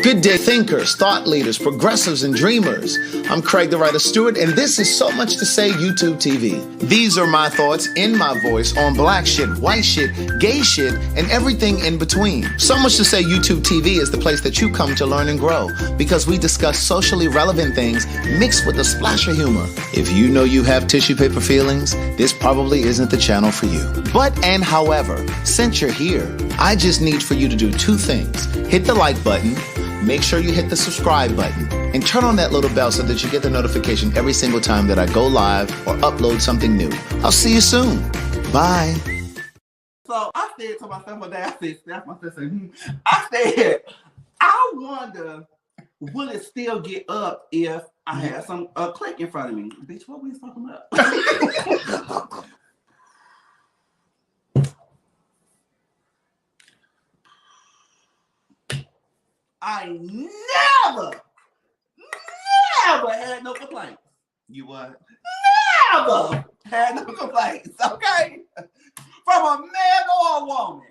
Good day, thinkers, thought leaders, progressives, and dreamers. I'm Craig the Writer Stewart, and this is So Much to Say YouTube TV. These are my thoughts in my voice on black shit, white shit, gay shit, and everything in between. So Much to Say YouTube TV is the place that you come to learn and grow because we discuss socially relevant things mixed with a splash of humor. If you know you have tissue paper feelings, this probably isn't the channel for you. However, since you're here, I just need for you to do two things. Hit the like button, make sure you hit the subscribe button, and turn on that little bell so that you get the notification every single time that I go live or upload something new. I'll see you soon. Bye. So I said to myself one day, I said, I wonder, will it still get up if I had some click in front of me? Bitch, what we talking about? I never had no complaints. You what? Never had no complaints, okay? From a man or a woman.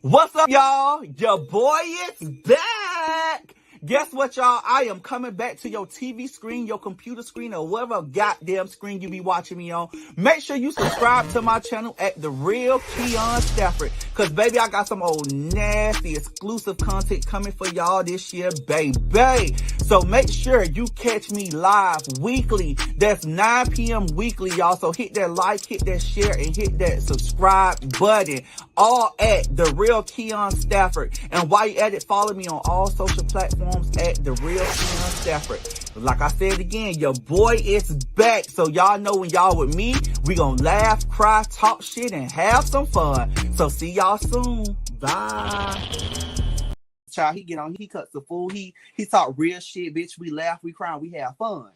What's up, y'all? Your boy is back. Guess what, y'all? I am coming back to your TV screen, your computer screen, or whatever goddamn screen you be watching me on. Make sure you subscribe to my channel at The Real KeonStafford. Because, baby, I got some old nasty exclusive content coming for y'all this year, baby. So make sure you catch me live weekly. That's 9 p.m. weekly, y'all. So hit that like, hit that share, and hit that subscribe button. All at The Real KeonStafford. And while you at it, follow me on all social platforms at The Real KeonStafford. Like I said again, your boy is back. So y'all know when y'all with me, we gonna laugh, cry, talk shit, and have some fun. So see y'all soon. Bye. Child, he get on, he cuts the fool, he talk real shit, bitch. We laugh, we cry, we have fun.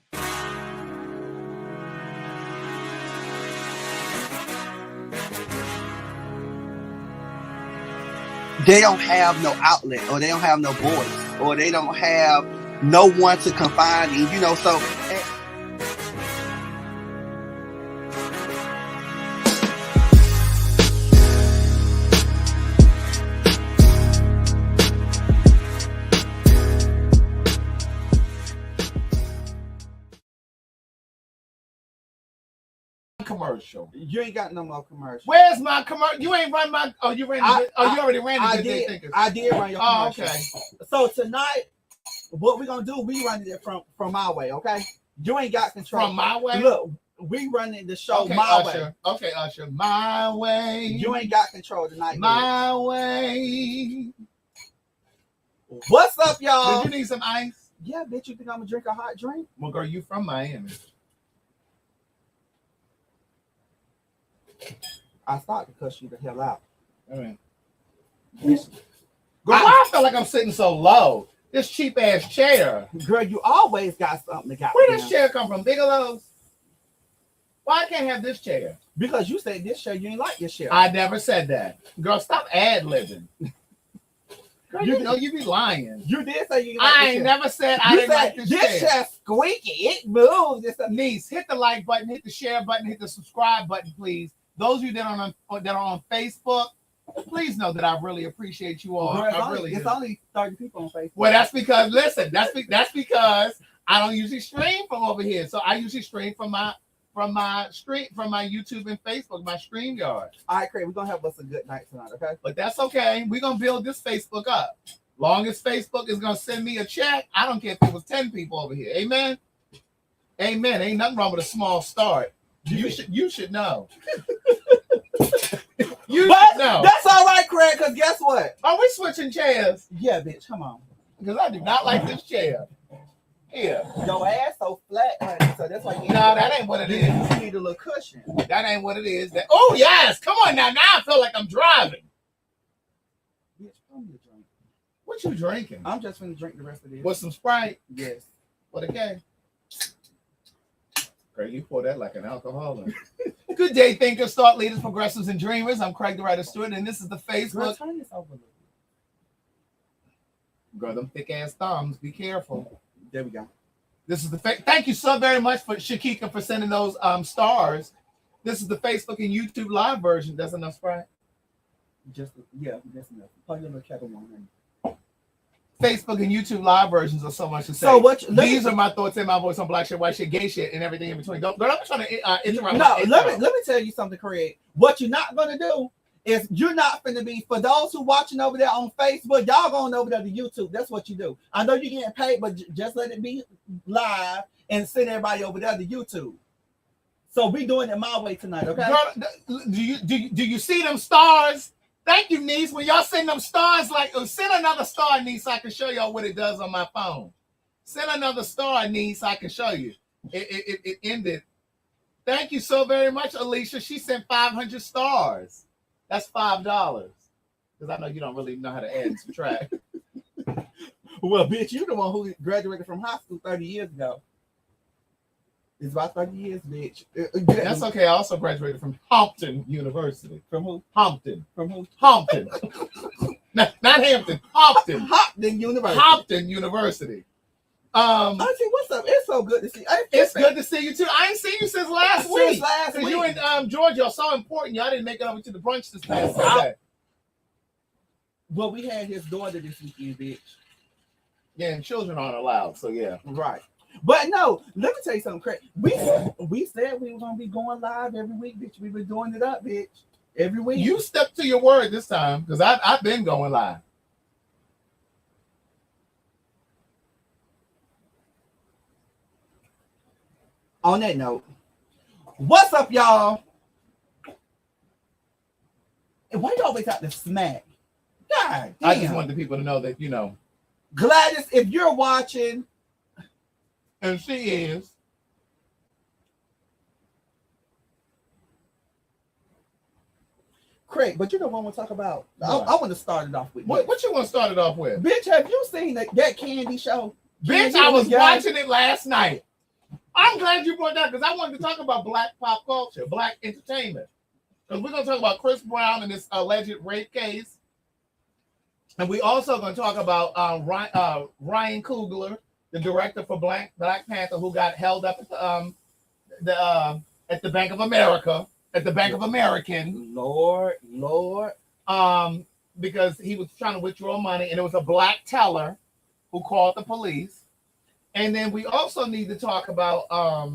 They don't have no outlet, or they don't have no voice, or they don't have no one to confide in, you know, so... Commercial. You ain't got no more commercial. Where's my commercial? You ain't run my. Oh, you ran. You already ran. I did run your commercial. Okay. So tonight, what we gonna do? We running it from my way. Okay. You ain't got control. From my way. Look, we running the show okay, my Usher. way. Okay, Usher. My way. You ain't got control tonight. My way. What's up, y'all? Did you need some ice? Yeah, bitch. You think I'm gonna drink a hot drink? Well, girl, you from Miami? I thought to cuss you the hell out. All right. Girl, why I feel like I'm sitting so low? This cheap ass chair. Girl, you always got something to got. Where does chair come from? Bigelow's? Why I can't have this chair? Because you said this chair, you ain't like this chair. I never said that. Girl, stop ad-libbing. Girl, you know you be lying. You did say you ain't like I this ain't chair. never said I You didn't said like this chair. This chair squeaky. It moves. Niece, hit the like button, hit the share button, hit the subscribe button, please. Those of you that are on Facebook, please know that I really appreciate you all. Girl, it's only 30 people on Facebook. Well, that's because that's because I don't usually stream from over here. So I usually stream from my YouTube and Facebook, my StreamYard. All right, Craig, we're gonna have us a good night tonight, okay? But that's okay. We're gonna build this Facebook up. Long as Facebook is gonna send me a check, I don't care if it was 10 people over here. Amen. Amen. Ain't nothing wrong with a small start. You should know. You should know. That's all right, Craig, because guess what? Are we switching chairs? Yeah, bitch, come on. Because I do not like this chair. Here. Your ass so flat, honey, so that's why you need that ain't what it is. You need a little cushion. That ain't what it is. Oh, yes. Come on now. Now I feel like I'm driving. Bitch, pour me a drink. What you drinking? I'm just going to drink the rest of this. With some Sprite? Yes. What again? Girl, you pour that like an alcoholic. Good day, thinkers, thought leaders, progressives, and dreamers. I'm Craig the Writer Stewart, and this is the Facebook. Girl, turn this over a little bit. Girl, them thick ass thumbs. Be careful. There we go. This is the thank you so very much for Shakika for sending those stars. This is the Facebook and YouTube live version. That's enough Sprite. Just enough. Plug your little kettle on. Facebook and YouTube live versions are so much to say. So these are my thoughts and my voice on black shit, white shit, gay shit, and everything in between. Don't I'm trying to interrupt. No, let me tell you something, Craig. What you're not gonna do is you're not gonna be, for those who watching over there on Facebook, y'all going over there to YouTube. That's what you do. I know you're getting paid, but just let it be live and send everybody over there to YouTube. So we doing it my way tonight, okay? Girl, do you see them stars? Thank you, niece. When y'all send them stars, like send another star, niece, so I can show y'all what it does on my phone. Send another star, niece, so I can show you. It ended. Thank you so very much, Alicia. She sent 500 stars. That's $5. Because I know you don't really know how to add and subtract. Well, bitch, you the one who graduated from high school 30 years ago. It's about 30 years, bitch. That's okay. I also graduated from Hampton University. From who? Hampton. From who? Hampton. not Hampton. Hampton. Hampton University. Hampton University. Auntie, what's up? It's so good to see you. It's good to see you too. I ain't seen you since last week. Since last week. You and Georgia are so important. Y'all didn't make it over to the brunch this past Sunday. Well, we had his daughter this weekend, bitch. Yeah, and children aren't allowed. So yeah. Right. But no, let me tell you something crazy. We said we were gonna be going live every week, bitch. We been doing it up, bitch. Every week. You stepped to your word this time because I've been going live. On that note, what's up, y'all? And why you always out to smack? God damn. I just want the people to know that, you know. Gladys, if you're watching, and she is. Craig, but you know what I want to talk about? I want to start it off with. What you want to start it off with? Bitch, have you seen that Candy show? Bitch, I was watching it last night. I'm glad you brought that because I wanted to talk about black pop culture, black entertainment. Because we're going to talk about Chris Brown and this alleged rape case. And we also going to talk about Ryan Coogler, the director for Black Panther, who got held up at the Bank of America, at the Bank of American. Lord. Because he was trying to withdraw money, and it was a black teller who called the police. And then we also need to talk about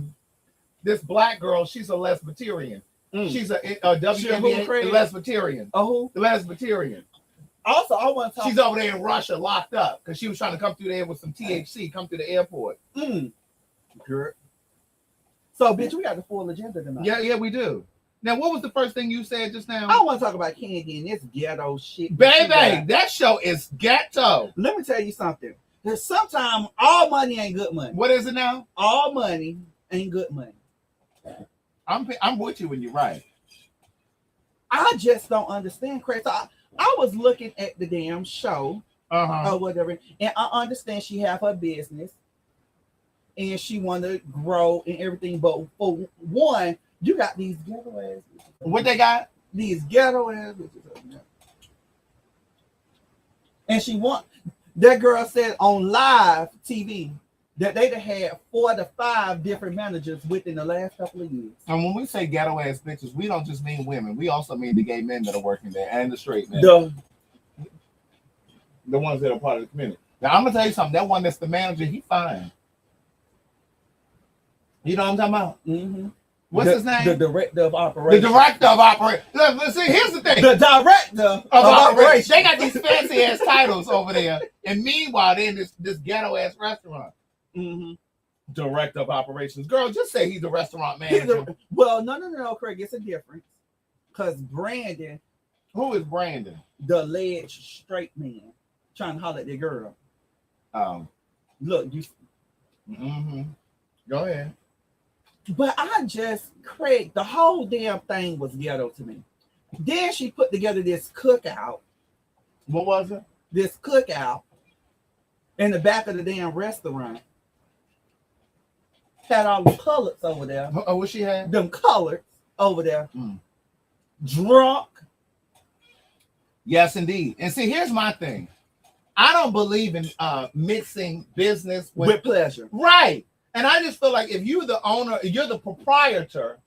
this black girl. She's a lesbian. She's a WNBA lesbian. Oh, the lesbian. Also, I want to talk. She's over there in Russia, locked up because she was trying to come through there with some THC. Come through the airport. Girl. So, bitch, we got the full agenda tonight. Yeah, we do. Now, what was the first thing you said just now? I want to talk about Candy and this ghetto shit. Baby, that show is ghetto. Let me tell you something. Sometimes all money ain't good money. What is it now? All money ain't good money. I'm with you when you're right. I just don't understand, Chris. I was looking at the damn show or whatever, and I understand she have her business and she want to grow and everything. But for one, you got these ghetto ass. What they got? These ghetto ass. And she want. That girl said on live TV that they'd have had 4 to 5 different managers within the last couple of years. And when we say ghetto ass bitches, we don't just mean women. We also mean the gay men that are working there and the straight men. The ones that are part of the community. Now, I'm going to tell you something. That one that's the manager, he fine. You know what I'm talking about? Mm-hmm. What's his name? The director of operations. The director of operations. Look, see, here's the thing. The director of operations. They got these fancy ass titles over there. And meanwhile, they're in this ghetto ass restaurant. Mm-hmm. Director of operations. Girl, just say he's the restaurant manager. Well, no, Craig. It's a difference. Because Brandon. Who is Brandon? The alleged straight man. Trying to holler at the girl. Look, you. Mm-hmm. Go ahead. But Craig, the whole damn thing was ghetto to me. Then she put together this cookout. What was it? This cookout in the back of the damn restaurant. Had all the coloreds over there. Oh, what she had? Them coloreds over there. Drunk. Yes, indeed. And see, here's my thing. I don't believe in mixing business with pleasure. Right. And I just feel like if you're the owner, you're the proprietor,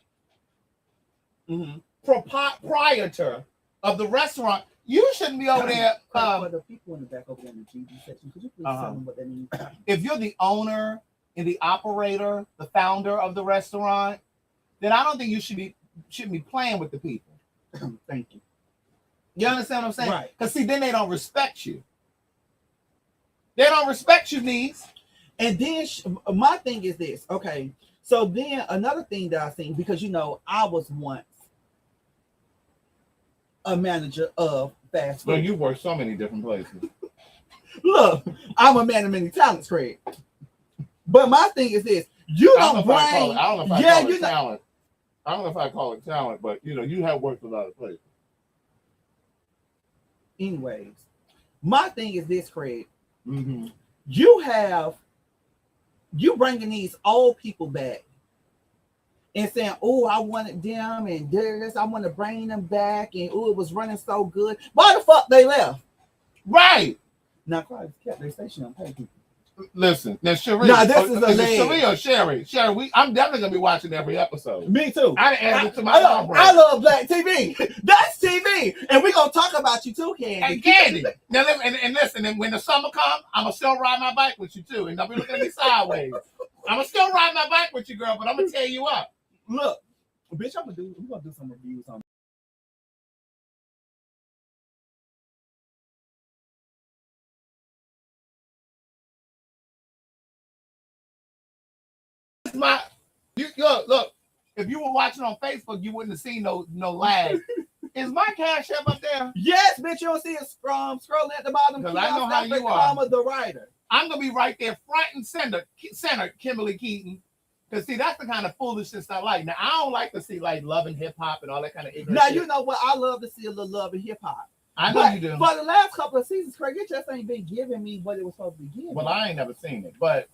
proprietor of the restaurant, You shouldn't be over there. For the people in the back over there in the GD section, could you please tell them what that means? If you're the owner and the operator, the founder of the restaurant, then I don't think you shouldn't be playing with the people. Thank you. You understand what I'm saying? Right. Because see, then they don't respect you. They don't respect you, niece. And then my thing is this. Okay. So then another thing that I think, because I was once a manager of fast food. Well, you work so many different places. Look, I'm a man of many talents, Craig. But my thing is this: you don't bring. I don't know if I call it talent. I don't know if I call it talent, but you have worked a lot of places. Anyways, my thing is this, Craig. Mm-hmm. You bringing these old people back and saying, "Oh, I wanted them, and this, I want to bring them back, and oh, it was running so good." Why the fuck they left? Right. Now, Craig kept their station on pay people. Listen, now Sheree. Now this is a lady. Sheree or Sherry? Sherry, I'm definitely gonna be watching every episode. Me too. I added it to my I love Black TV. That's TV, and we're gonna talk about you too, Candy. And Candy. Now, and listen, and when the summer comes, I'm gonna still ride my bike with you too, and don't be looking at me sideways. I'm gonna still ride my bike with you, girl, but I'm gonna tear you up. Look, bitch, we're gonna do some reviews on. Look, if you were watching on Facebook, you wouldn't have seen no lag. Is my Cash App up there? Yes, bitch, you don't see it scrolling at the bottom. Because I know how you are. The writer. I'm gonna be right there, front and center, Kimberly Keaton. Because see, that's the kind of foolishness I like. Now, I don't like to see like love and hip hop and all that kind of ignorant shit. You know what? I love to see a little love and hip hop. I know you do. For the last couple of seasons, Craig, it just ain't been giving me what it was supposed to be giving. Well, I ain't never seen it, but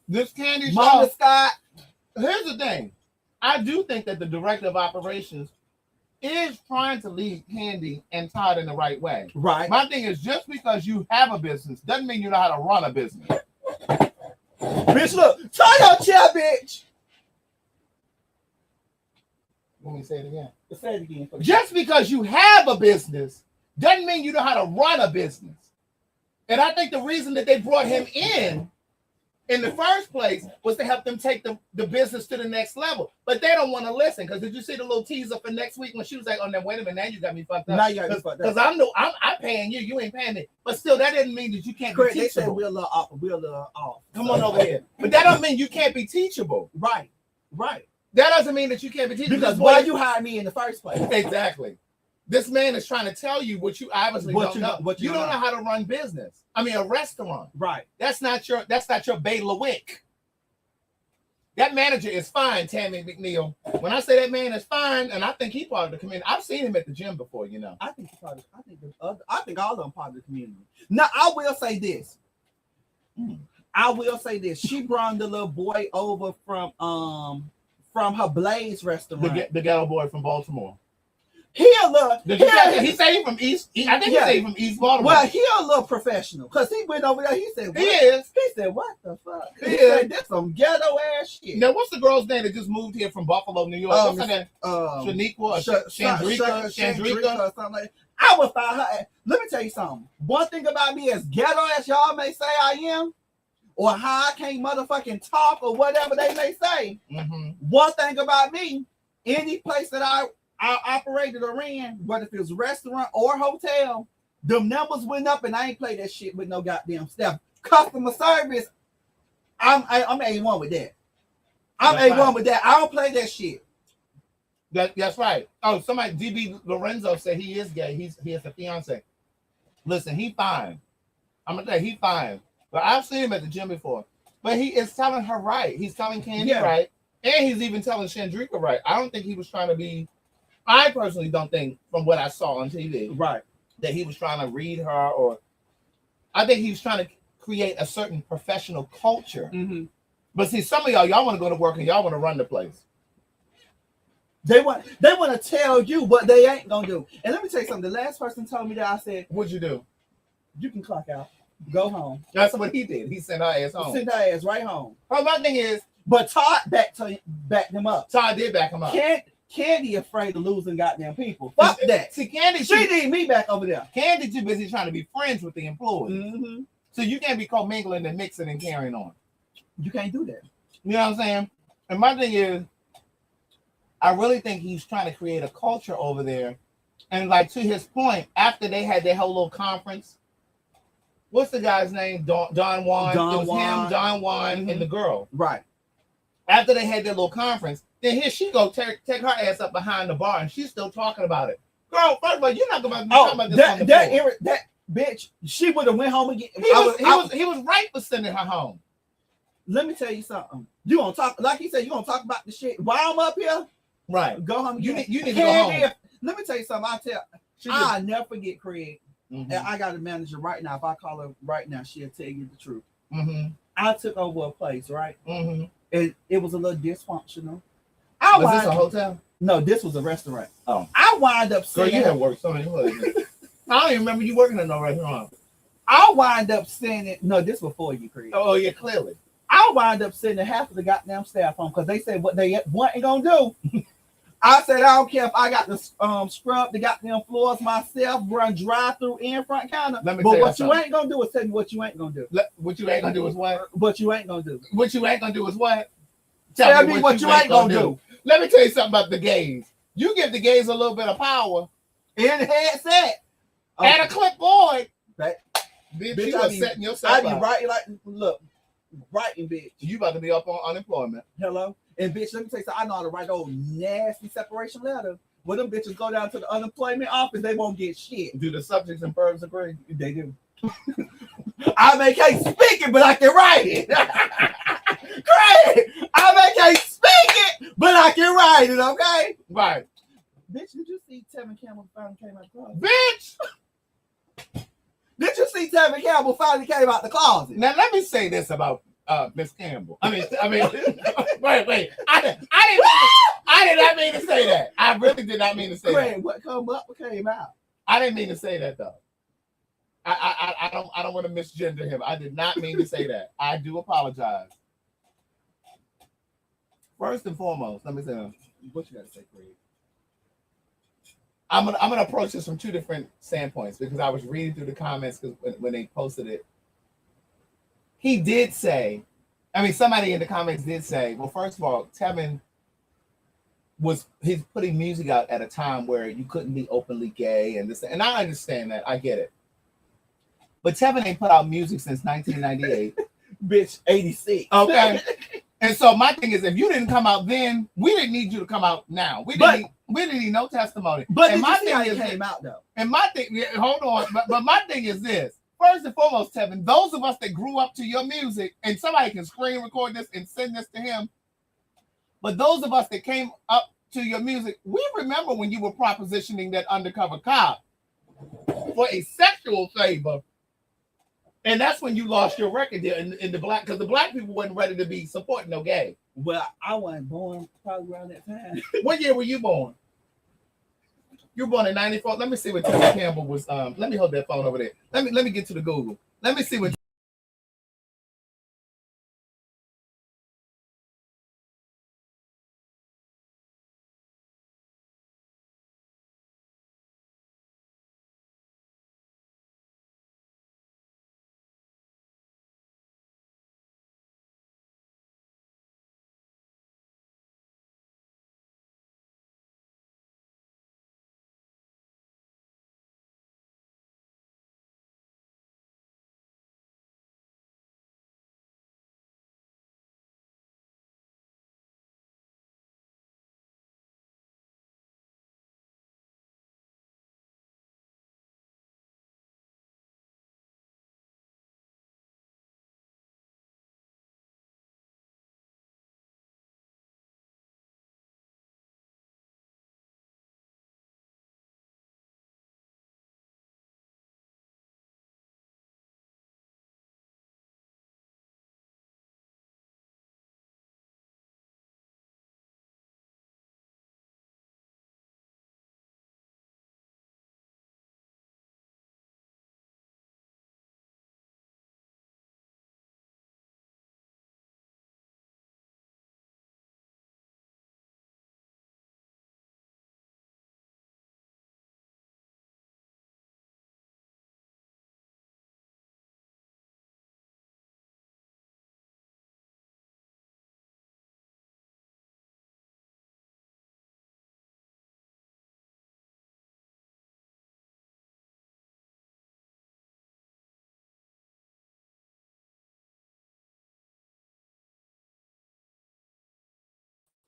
this Candy show. Mama Scott. Here's the thing. I do think that the director of operations is trying to lead Candy and Todd in the right way. Right. My thing is, just because you have a business doesn't mean you know how to run a business. Bitch, look. Turn your chair, bitch. Let me say it again. Say it again. Just because you have a business doesn't mean you know how to run a business. And I think the reason that they brought him in the first place was to help them take the business to the next level. But they don't want to listen. Because did you see the little teaser for next week when she was like, "Oh, now wait a minute, now you got me fucked up." Now you got me fucked up. Because I'm paying you, you ain't paying me. But still, that didn't mean that you can't be teachable. They said we're a little off. Come on over here. But that doesn't mean you can't be teachable. Right. That doesn't mean that you can't be teachable. Because why you hired me in the first place? Exactly. This man is trying to tell you what you obviously don't know. You don't know how to run business. I mean, a restaurant. Right. That's not your Bay LeWick. That manager is fine, Tammy McNeil. When I say that man is fine, and I think he's part of the community. I've seen him at the gym before, I think he's part of. I think all of them part of the community. Now, I will say this. She brought the little boy over from her Blaze restaurant. The ghetto boy from Baltimore. He a little. He say he from East. I think he say he from East Baltimore. Well, he a little professional because he went over there. He said, what? He said, "What the fuck?" He said, "That's some ghetto ass shit." Now, what's the girl's name that just moved here from Buffalo, New York? What's her name? Shaniqua or Chandrika or something like that. I would find her. Let me tell you something. One thing about me, as ghetto as y'all may say I am, or how I can't motherfucking talk or whatever they may say. One thing about me, any place that I operated or ran, whether it was restaurant or hotel, the numbers went up, and I ain't play that shit with no goddamn stuff. Customer service, I'm A1 with that. I'm A1 with that. I don't play that shit. That's right. Oh, somebody, DB Lorenzo said he is gay. He has a fiance. Listen, he fine. I'm gonna tell you, he fine. But I've seen him at the gym before. But he is telling her right. He's telling Candy right, and he's even telling Chandrika right. I don't think he was trying to be. I personally don't think, from what I saw on TV, that he was trying to read her, or I think he was trying to create a certain professional culture. But see, some of y'all want to go to work and y'all want to run the place. They want to tell you what they ain't gonna do. And let me tell you something. The last person told me that, I said, "What'd you do? You can clock out, go home." That's what he did. He sent her ass home. Sent her ass right home. Well, my thing is, but Todd backed him up. Todd did back him up. Candy afraid of losing goddamn people. Fuck that. See, Candy, She need me back over there. Candy too busy trying to be friends with the employees. Mm-hmm. So you can't be commingling and mixing and carrying on. You can't do that. You know what I'm saying? And my thing is, I really think he's trying to create a culture over there. And like to his point, after they had their whole little conference, what's the guy's name? Don Juan. Don It was Juan. him, Don Juan, and the girl. Right. After they had their little conference, then here she go take her ass up behind the bar, and she's still talking about it. Girl, first of all, you're not going to be talking about this on the floor. That bitch, she would have went home again. He was right for sending her home. Let me tell you something. You gonna talk like he said. You gonna talk about the shit while I'm up here? Right. Go home. You need to go home. Let me tell you something. I'll never forget Craig. Mm-hmm. And I got a manager right now. If I call her right now, she'll tell you the truth. Mm-hmm. I took over a place, right? Mm-hmm. And it was a little dysfunctional. Was this a hotel? No, this was a restaurant. Oh. I wind up saying, girl, you have worked so many places. I don't even remember you working at no restaurant. I wind up sending, no, this before you, Craig. Oh, yeah, clearly. I wind up sending half of the goddamn staff home because they said what they wasn't gonna do. I said, I don't care if I got to scrub the goddamn floors myself, run drive-through in front counter. But what you ain't gonna do is tell me what you ain't gonna do. What you ain't gonna do is what? What you ain't gonna do. What you ain't gonna do is what? Tell me what you ain't gonna do. Let me tell you something about the gays. You give the gays a little bit of power. In the headset. And a clipboard. Right. Bitch, you are setting yourself up. I be writing like, look, writing, bitch. You about to be up on unemployment. Hello? And bitch, let me tell you something. I know how to write those nasty separation letters. When them bitches go down to the unemployment office, they won't get shit. Do the subjects and verbs agree? They do. I can't speak it, but I can write it. Great. I can't speak it, but I can write it, okay? Right. Bitch, did you see Tevin Campbell finally came out the closet? Bitch! Did you see Tevin Campbell finally came out the closet? Now, let me say this about Miss Campbell. I mean, wait. I did not mean to say that. I really did not mean to say that. What come up came out. I didn't mean to say that though. I don't want to misgender him. I did not mean to say that. I do apologize. First and foremost, let me say what you gotta say, Craig. I'm gonna approach this from two different standpoints because I was reading through the comments when they posted it. He did say, somebody in the comments did say, well, first of all, Tevin he's putting music out at a time where you couldn't be openly gay and this, and I understand that. I get it. But Tevin ain't put out music since 1998. Bitch, 86. Okay. And so my thing is, if you didn't come out then, we didn't need you to come out now. We didn't need no testimony. But and my thing came out though. And my thing, hold on. But my thing is this. First and foremost, Tevin, those of us that grew up to your music, and somebody can screen record this and send this to him. But those of us that came up to your music, we remember when you were propositioning that undercover cop for a sexual favor. And that's when you lost your record there in the black, because the black people wasn't ready to be supporting no gay. Well, I wasn't born probably around that time. What year were you born? You were born in 94. Let me see what Tevin Campbell was. Let me hold that phone over there. Let me get to the Google. Let me see what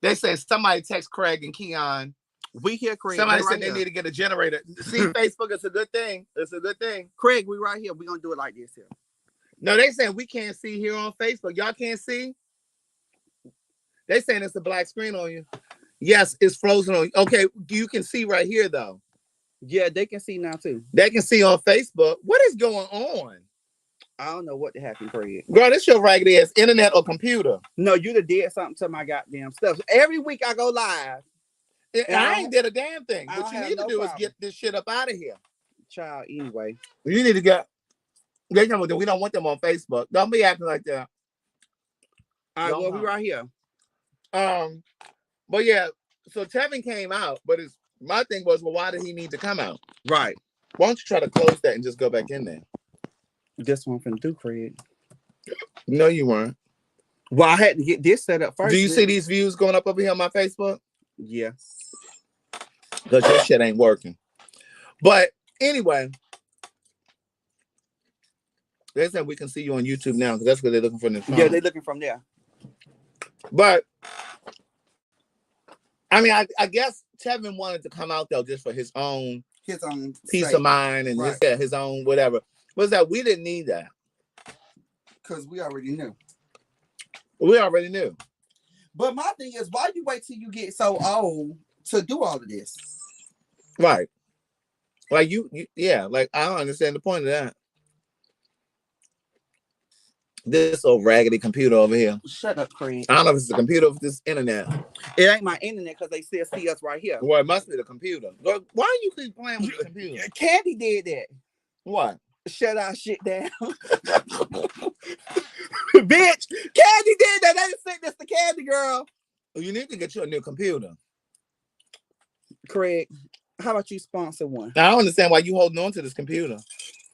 They said somebody text Craig and Keon. We here, Craig. Somebody right said they need to get a generator. See, Facebook is a good thing. It's a good thing. Craig, we right here. We gonna do it like this here. No, they saying we can't see here on Facebook. Y'all can't see? They saying it's a black screen on you. Yes, it's frozen on you. Okay, you can see right here, though. Yeah, they can see now, too. They can see on Facebook. What is going on? I don't know what happened, Craig. Girl, this your raggedy ass internet or computer. No, you done did something to my goddamn stuff. Every week I go live. I ain't did a damn thing. What you need to do is get this shit up out of here. Child, anyway. You need to get... We don't want them on Facebook. Don't be acting like that. All right, well, we right here. But yeah, so Tevin came out, but my thing was, well, why did he need to come out? Right. Why don't you try to close that and just go back in there? This one finna do, Craig. No, you weren't. Well, I had to get this set up first. Do you see these views going up over here on my Facebook? Yeah. Because your shit ain't working. But anyway, they said we can see you on YouTube now because that's what they're looking for in the phone. Yeah, they're looking from there. But I mean, I guess Tevin wanted to come out though just for his own peace of mind and his own whatever. Was that we didn't need that because we already knew. We already knew. But my thing is, why you wait till you get so old to do all of this? Right. Like yeah. Like I don't understand the point of that. This old raggedy computer over here. Shut up, Craig. I don't know if it's the computer or if it's internet. It ain't my internet because they still see us right here. Well, it must be the computer. Why do you keep playing with the computer? Candy did that. What? Shut our shit down. Bitch, Candy did that. They sent this to Candy, girl. You need to get you a new computer. Craig, how about you sponsor one? Now, I don't understand why you holding on to this computer.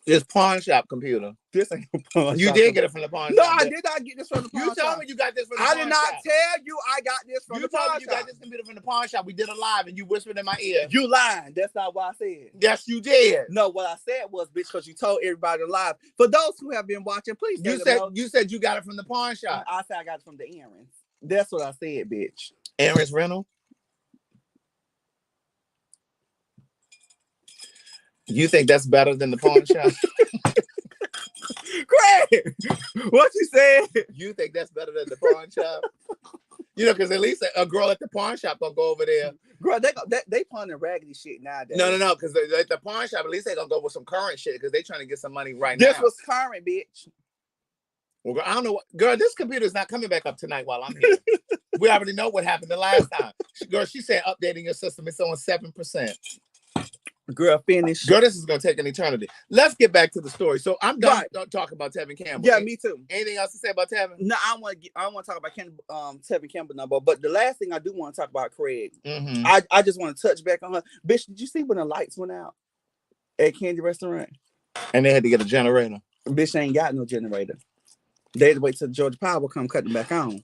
This pawn shop computer. This ain't a pawn You shop. did get it from the pawn No, shop. I did not get this from the pawn shop. You told me you got this from the pawn shop. I did not tell you I got this from the pawn shop. You told me you got this computer from the pawn shop. We did a live and you whispered in my ear. You lying. That's not what I said. Yes, you did. No, what I said was, bitch, because you told everybody live. For those who have been watching, please. You said you got it from the pawn shop. I said I got it from the Aaron's. That's what I said, bitch. Aaron's rental. You think that's better than the pawn shop? Craig, what you said? You think that's better than the pawn shop? You know, because at least a girl at the pawn shop gonna go over there. Girl, they punning raggedy shit nowadays. No, because at the pawn shop, at least they gonna go with some current shit because they trying to get some money right now. This was current, bitch. Well, girl, I don't know what. Girl, this computer is not coming back up tonight while I'm here. We already know what happened the last time. Girl, she said updating your system. It's on 7%. Girl, finish. Girl, this is gonna take an eternity. Let's get back to the story. So I'm done talking about Tevin Campbell. Yeah, me too. Anything else to say about Tevin? No, I want to talk about Tevin Campbell number. But the last thing I do want to talk about Craig. Mm-hmm. I just want to touch back on her. Bitch, did you see when the lights went out at Candy Restaurant? And they had to get a generator. Bitch ain't got no generator. They had to wait till Georgia Power come cut them back on.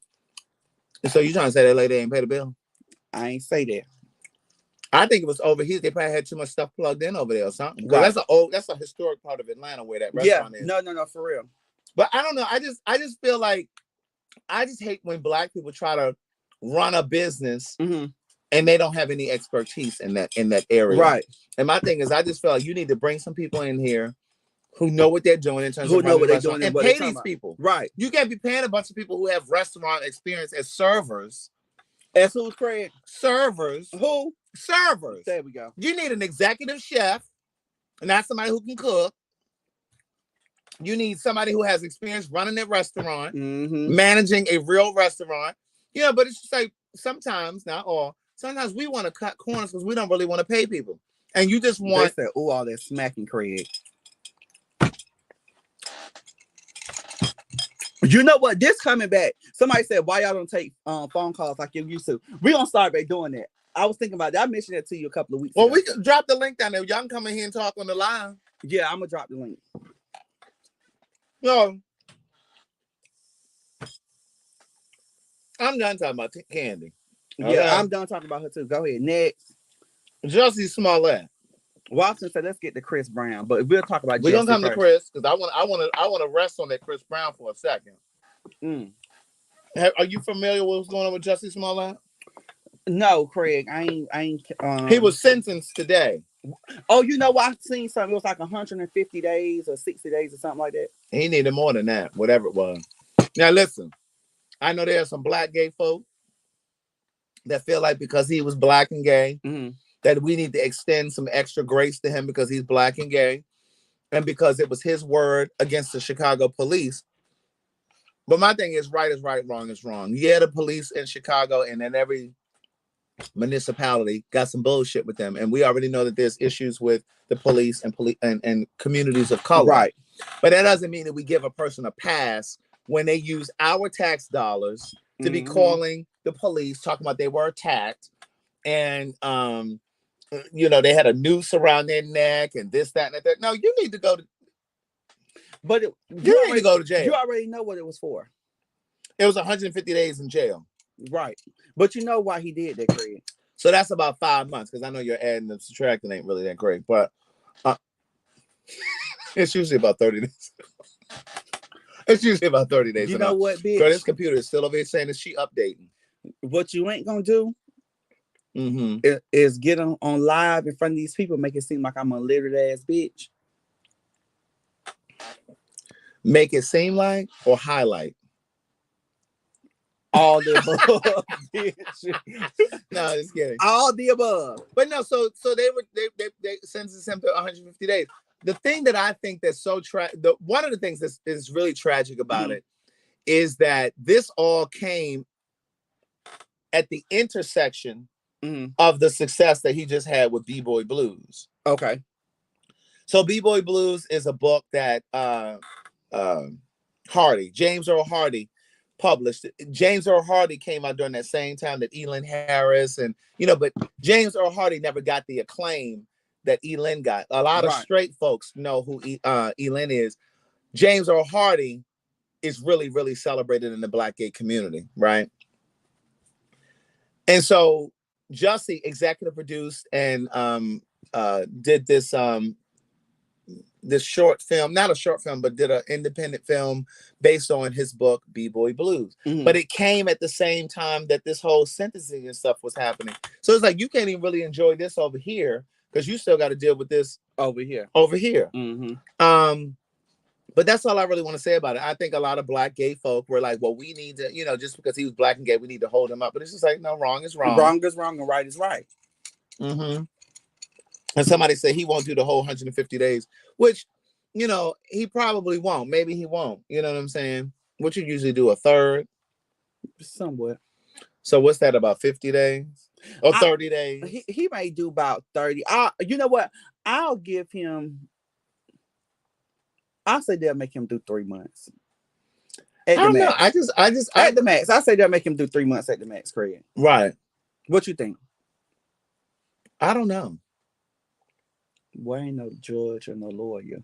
So you trying to say that lady ain't pay the bill? I ain't say that. I think it was over here. They probably had too much stuff plugged in over there or something. Right. That's a historic part of Atlanta where that restaurant is. No, for real. But I don't know. I just feel like I just hate when black people try to run a business and they don't have any expertise in that area. Right. And my thing is, I just feel like you need to bring some people in here who know what they're doing in terms of know what they're doing and pay these people. Right. You can't be paying a bunch of people who have restaurant experience as servers. As who's Craig? Servers. Who? Servers. There we go. You need an executive chef, and not somebody who can cook. You need somebody who has experience running a restaurant, managing a real restaurant. Yeah, but it's just like sometimes, not all, sometimes we want to cut corners because we don't really want to pay people. And you just want... They said, oh, all that smacking, Craig. You know what? This coming back. Somebody said, why y'all don't take phone calls like you used to? We're going to start by doing that. I was thinking about that. I mentioned that to you a couple of weeks ago. Well, we can drop the link down there. Y'all can come in here and talk on the line. Yeah, I'm going to drop the link. No. I'm done talking about Candy. Yeah, okay. I'm done talking about her too. Go ahead. Next. Jussie Smollett. Watson said, let's get to Chris Brown, but we'll talk about We're Jussie gonna come first. to Chris because I want to rest on that Chris Brown for a second. Are you familiar with what's going on with Jussie Smollett? No, Craig, I ain't. He was sentenced today. Oh, you know what? I seen something. It was like 150 days or 60 days or something like that. He needed more than that, whatever it was. Now listen, I know there are some black gay folk that feel like because he was black and gay, that we need to extend some extra grace to him because he's black and gay, and because it was his word against the Chicago police. But my thing is right, wrong is wrong. Yeah, the police in Chicago and in every municipality got some bullshit with them, and we already know that there's issues with the police and communities of color. Right. But that doesn't mean that we give a person a pass when they use our tax dollars to be calling the police, talking about they were attacked, and they had a noose around their neck and this, that, and that. No, you need to go to. But you need to go to jail. You already know what it was for. It was 150 days in jail. Right. But you know why he did that, Craig. So that's about 5 months, because I know you're adding and subtracting ain't really that great, but it's usually about 30 days. It's usually about 30 days. You know what, bitch? Girl, this computer is still over here saying that she updating. What you ain't gonna do is get on live in front of these people, make it seem like I'm a littered ass bitch. Make it seem like or highlight? All the above, bitch. No, just kidding. All the above. But no, so they sentenced him to 150 days. The thing that I think that's so one of the things that is really tragic about it is that this all came at the intersection of the success that he just had with B-Boy Blues. Okay. So B-Boy Blues is a book that James Earl Hardy published. James Earl Hardy came out during that same time that Elin Harris and but James Earl Hardy never got the acclaim that Elin got. A lot of straight folks know who Elin is. James Earl Hardy is really, really celebrated in the black gay community, right? And so Jussie executive produced and did this this short film, not a short film, but did an independent film based on his book, B-Boy Blues. But it came at the same time that this whole sentencing and stuff was happening. So it's like, you can't even really enjoy this over here because you still got to deal with this over here. But that's all I really want to say about it. I think a lot of black gay folk were like, well, we need to, just because he was black and gay, we need to hold him up. But it's just like, no, wrong is wrong. Wrong is wrong and right is right. And somebody said he won't do the whole 150 days, which, he probably won't. Maybe he won't. You know what I'm saying? What you usually do, a third? Somewhat. So what's that, about 50 days? Or 30 days? He may do about 30. You know what? I'll give him... I'll say they'll make him do 3 months. I don't know. I just at the max. I say they'll make him do 3 months at the max, Craig. Right. What you think? I don't know. Well, ain't no judge or no lawyer.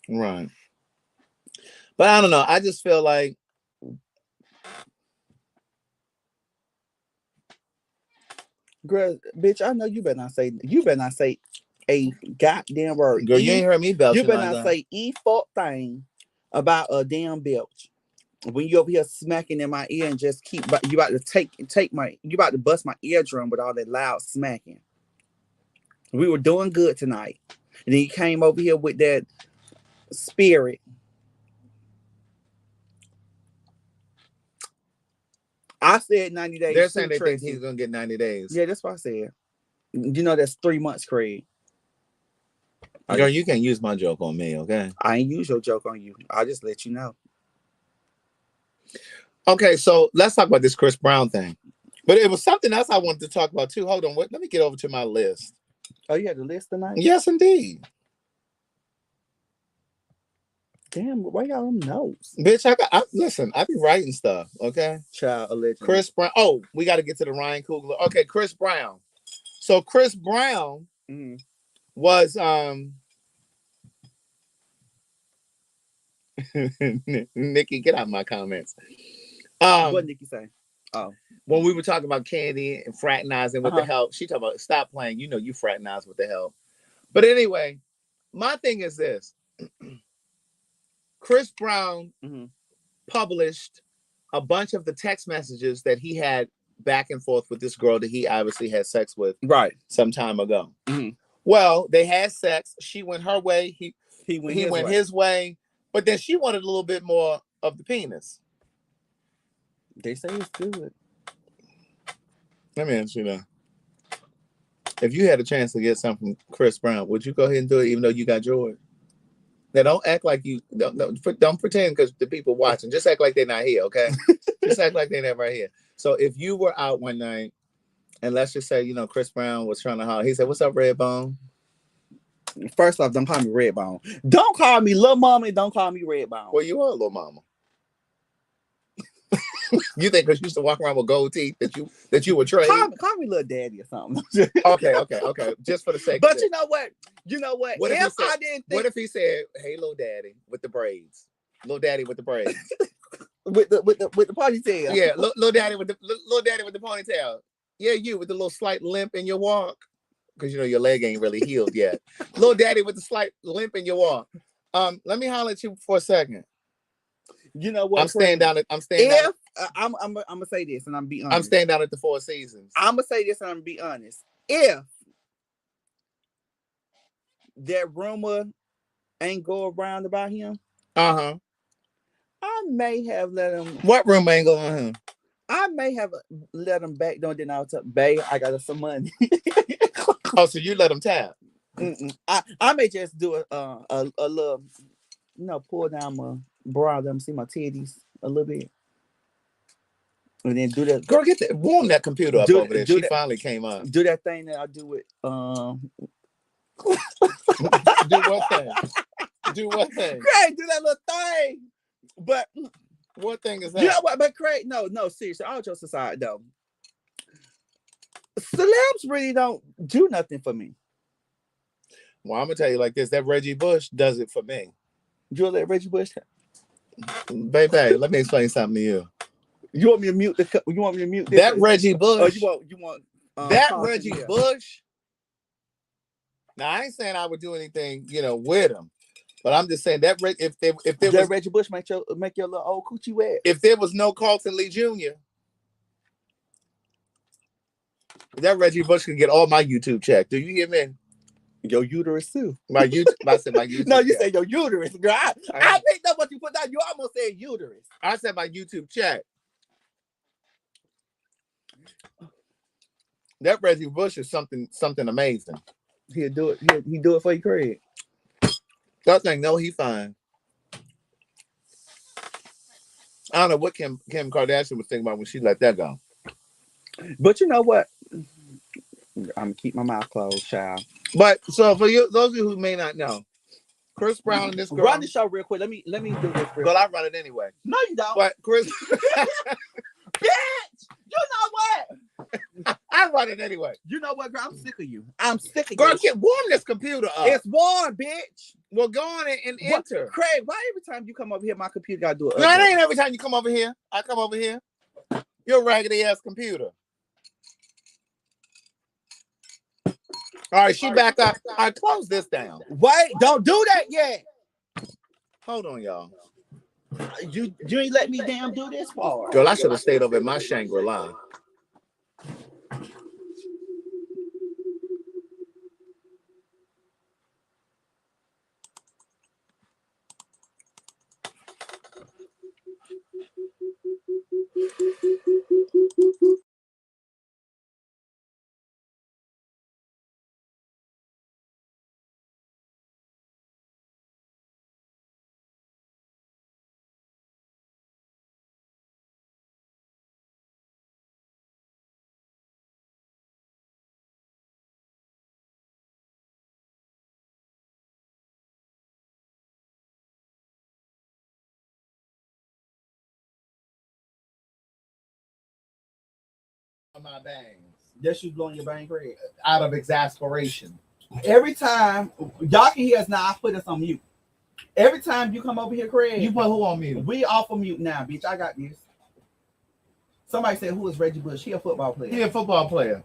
Right. But I don't know. I just feel like girl, bitch, I know you better not say a goddamn word. Girl, you ain't heard me belch. You better not say fuck thing about a damn belch. When you over here smacking in my ear and just keep, you about to bust my eardrum with all that loud smacking. We were doing good tonight, and then you came over here with that spirit. I said 90 days. They're saying they think he's gonna get 90 days. Yeah, that's what I said. That's 3 months, Craig. Girl, you can't use my joke on me, okay? I ain't use your joke on you. I'll just let you know. Okay, so let's talk about this Chris Brown thing. But it was something else I wanted to talk about too. Hold on, let me get over to my list. Oh, you had the list tonight? Yes, indeed. Damn, why y'all them notes? Bitch, listen, I be writing stuff, okay? Child, allegedly. Chris Brown. Oh, we got to get to the Ryan Coogler. Okay, Chris Brown. So Chris Brown was Nikki, get out of my comments. What Nikki say? Oh, when we were talking about Candy and fraternizing with the help, she talking about stop playing. You fraternize with the help. But anyway, my thing is this: Chris Brown published a bunch of the text messages that he had back and forth with this girl that he obviously had sex with Right. some time ago. Mhm. Well, they had sex. She went her way. He went his way. But then she wanted a little bit more of the penis. They say it's good. Let me ask you that. If you had a chance to get something from Chris Brown, would you go ahead and do it even though you got yours? Now, don't act like you don't pretend because the people watching. Just act like they're not here, okay? Just act like they're never here. So if you were out one night, and let's just say, Chris Brown was trying to holler. He said, "What's up, Redbone?" First off, don't call me Redbone. Don't call me Lil Mama. Don't call me Redbone. Well, you are a little mama. You think because you used to walk around with gold teeth that you were trade? Call me Little Daddy or something. Okay. Just for the sake. But of it. you know what? What if said, I didn't think, what if he said, "Hey, little daddy with the braids, little daddy with the braids, with the ponytail, yeah, little daddy with the ponytail, yeah, you with the little slight limp in your walk, because your leg ain't really healed yet, little daddy with the slight limp in your walk. Let me holler at you for a second. You know what? I'm staying down. I'm gonna say this, and I'm be honest. I'm staying down at the Four Seasons. I'm gonna say this, and I'm gonna be honest. If that rumor ain't go around about him, I may have let him. What rumor ain't going on him? I may have let him back down. Then I was like, "Babe, I got some money." Oh, so you let him tap? I may just do a little, pull down my bra, let them see my titties a little bit, and then do that. Girl, warm that computer up over there. She finally came up. Do that thing that I do with Do what thing? Do what thing? Craig, do that little thing. But what thing is that? You know what? But Craig, no, seriously, all jokes aside, though, celebs really don't do nothing for me. Well, I'm gonna tell you like this: that Reggie Bush does it for me. You let Reggie Bush? Baby, let me explain something to you. You want me to mute the? You want me to mute this? That Reggie Bush? Oh, you want that Reggie Bush? Now I ain't saying I would do anything, with him, but I'm just saying that if there was Reggie Bush make your little old coochie wet. If there was no Carlton Lee Jr., that Reggie Bush could get all my YouTube check. Do you hear me? Your uterus too. My YouTube. I said my YouTube. No, you said your uterus, girl. I picked up what you put down. You almost said uterus. I said my YouTube check. That Reggie Bush is something amazing. He'll do it. He do it for you, Craig. That thing, no, he fine. I don't know what Kim Kardashian was thinking about when she let that go. But you know what? I'm gonna keep my mouth closed, child. But so for you, those of you who may not know, Chris Brown and this girl. Run the show real quick. Let me do this. But I run it anyway. No, you don't. But Chris, bitch, you know what? I run it anyway. You know what, girl? I'm sick of you. I'm sick of you. Girl, warm this computer up. It's warm, bitch. Well, go on and enter. Craig, why every time you come over here, my computer gotta do it? No, it ain't every time you come over here. I come over here. Your raggedy ass computer. All right, she back up. All right, close this down. Wait, don't do that yet. Hold on, y'all. You ain't let me damn do this part. Girl, I should have stayed over at my Shangri-La. My bangs. That's you blowing your bang, Craig. Out of exasperation. Every time y'all can hear us now, I put us on mute. Every time you come over here, Craig, you put who on mute? We off of mute now, bitch. I got this. Somebody said, "Who is Reggie Bush?" He a football player. He a football player.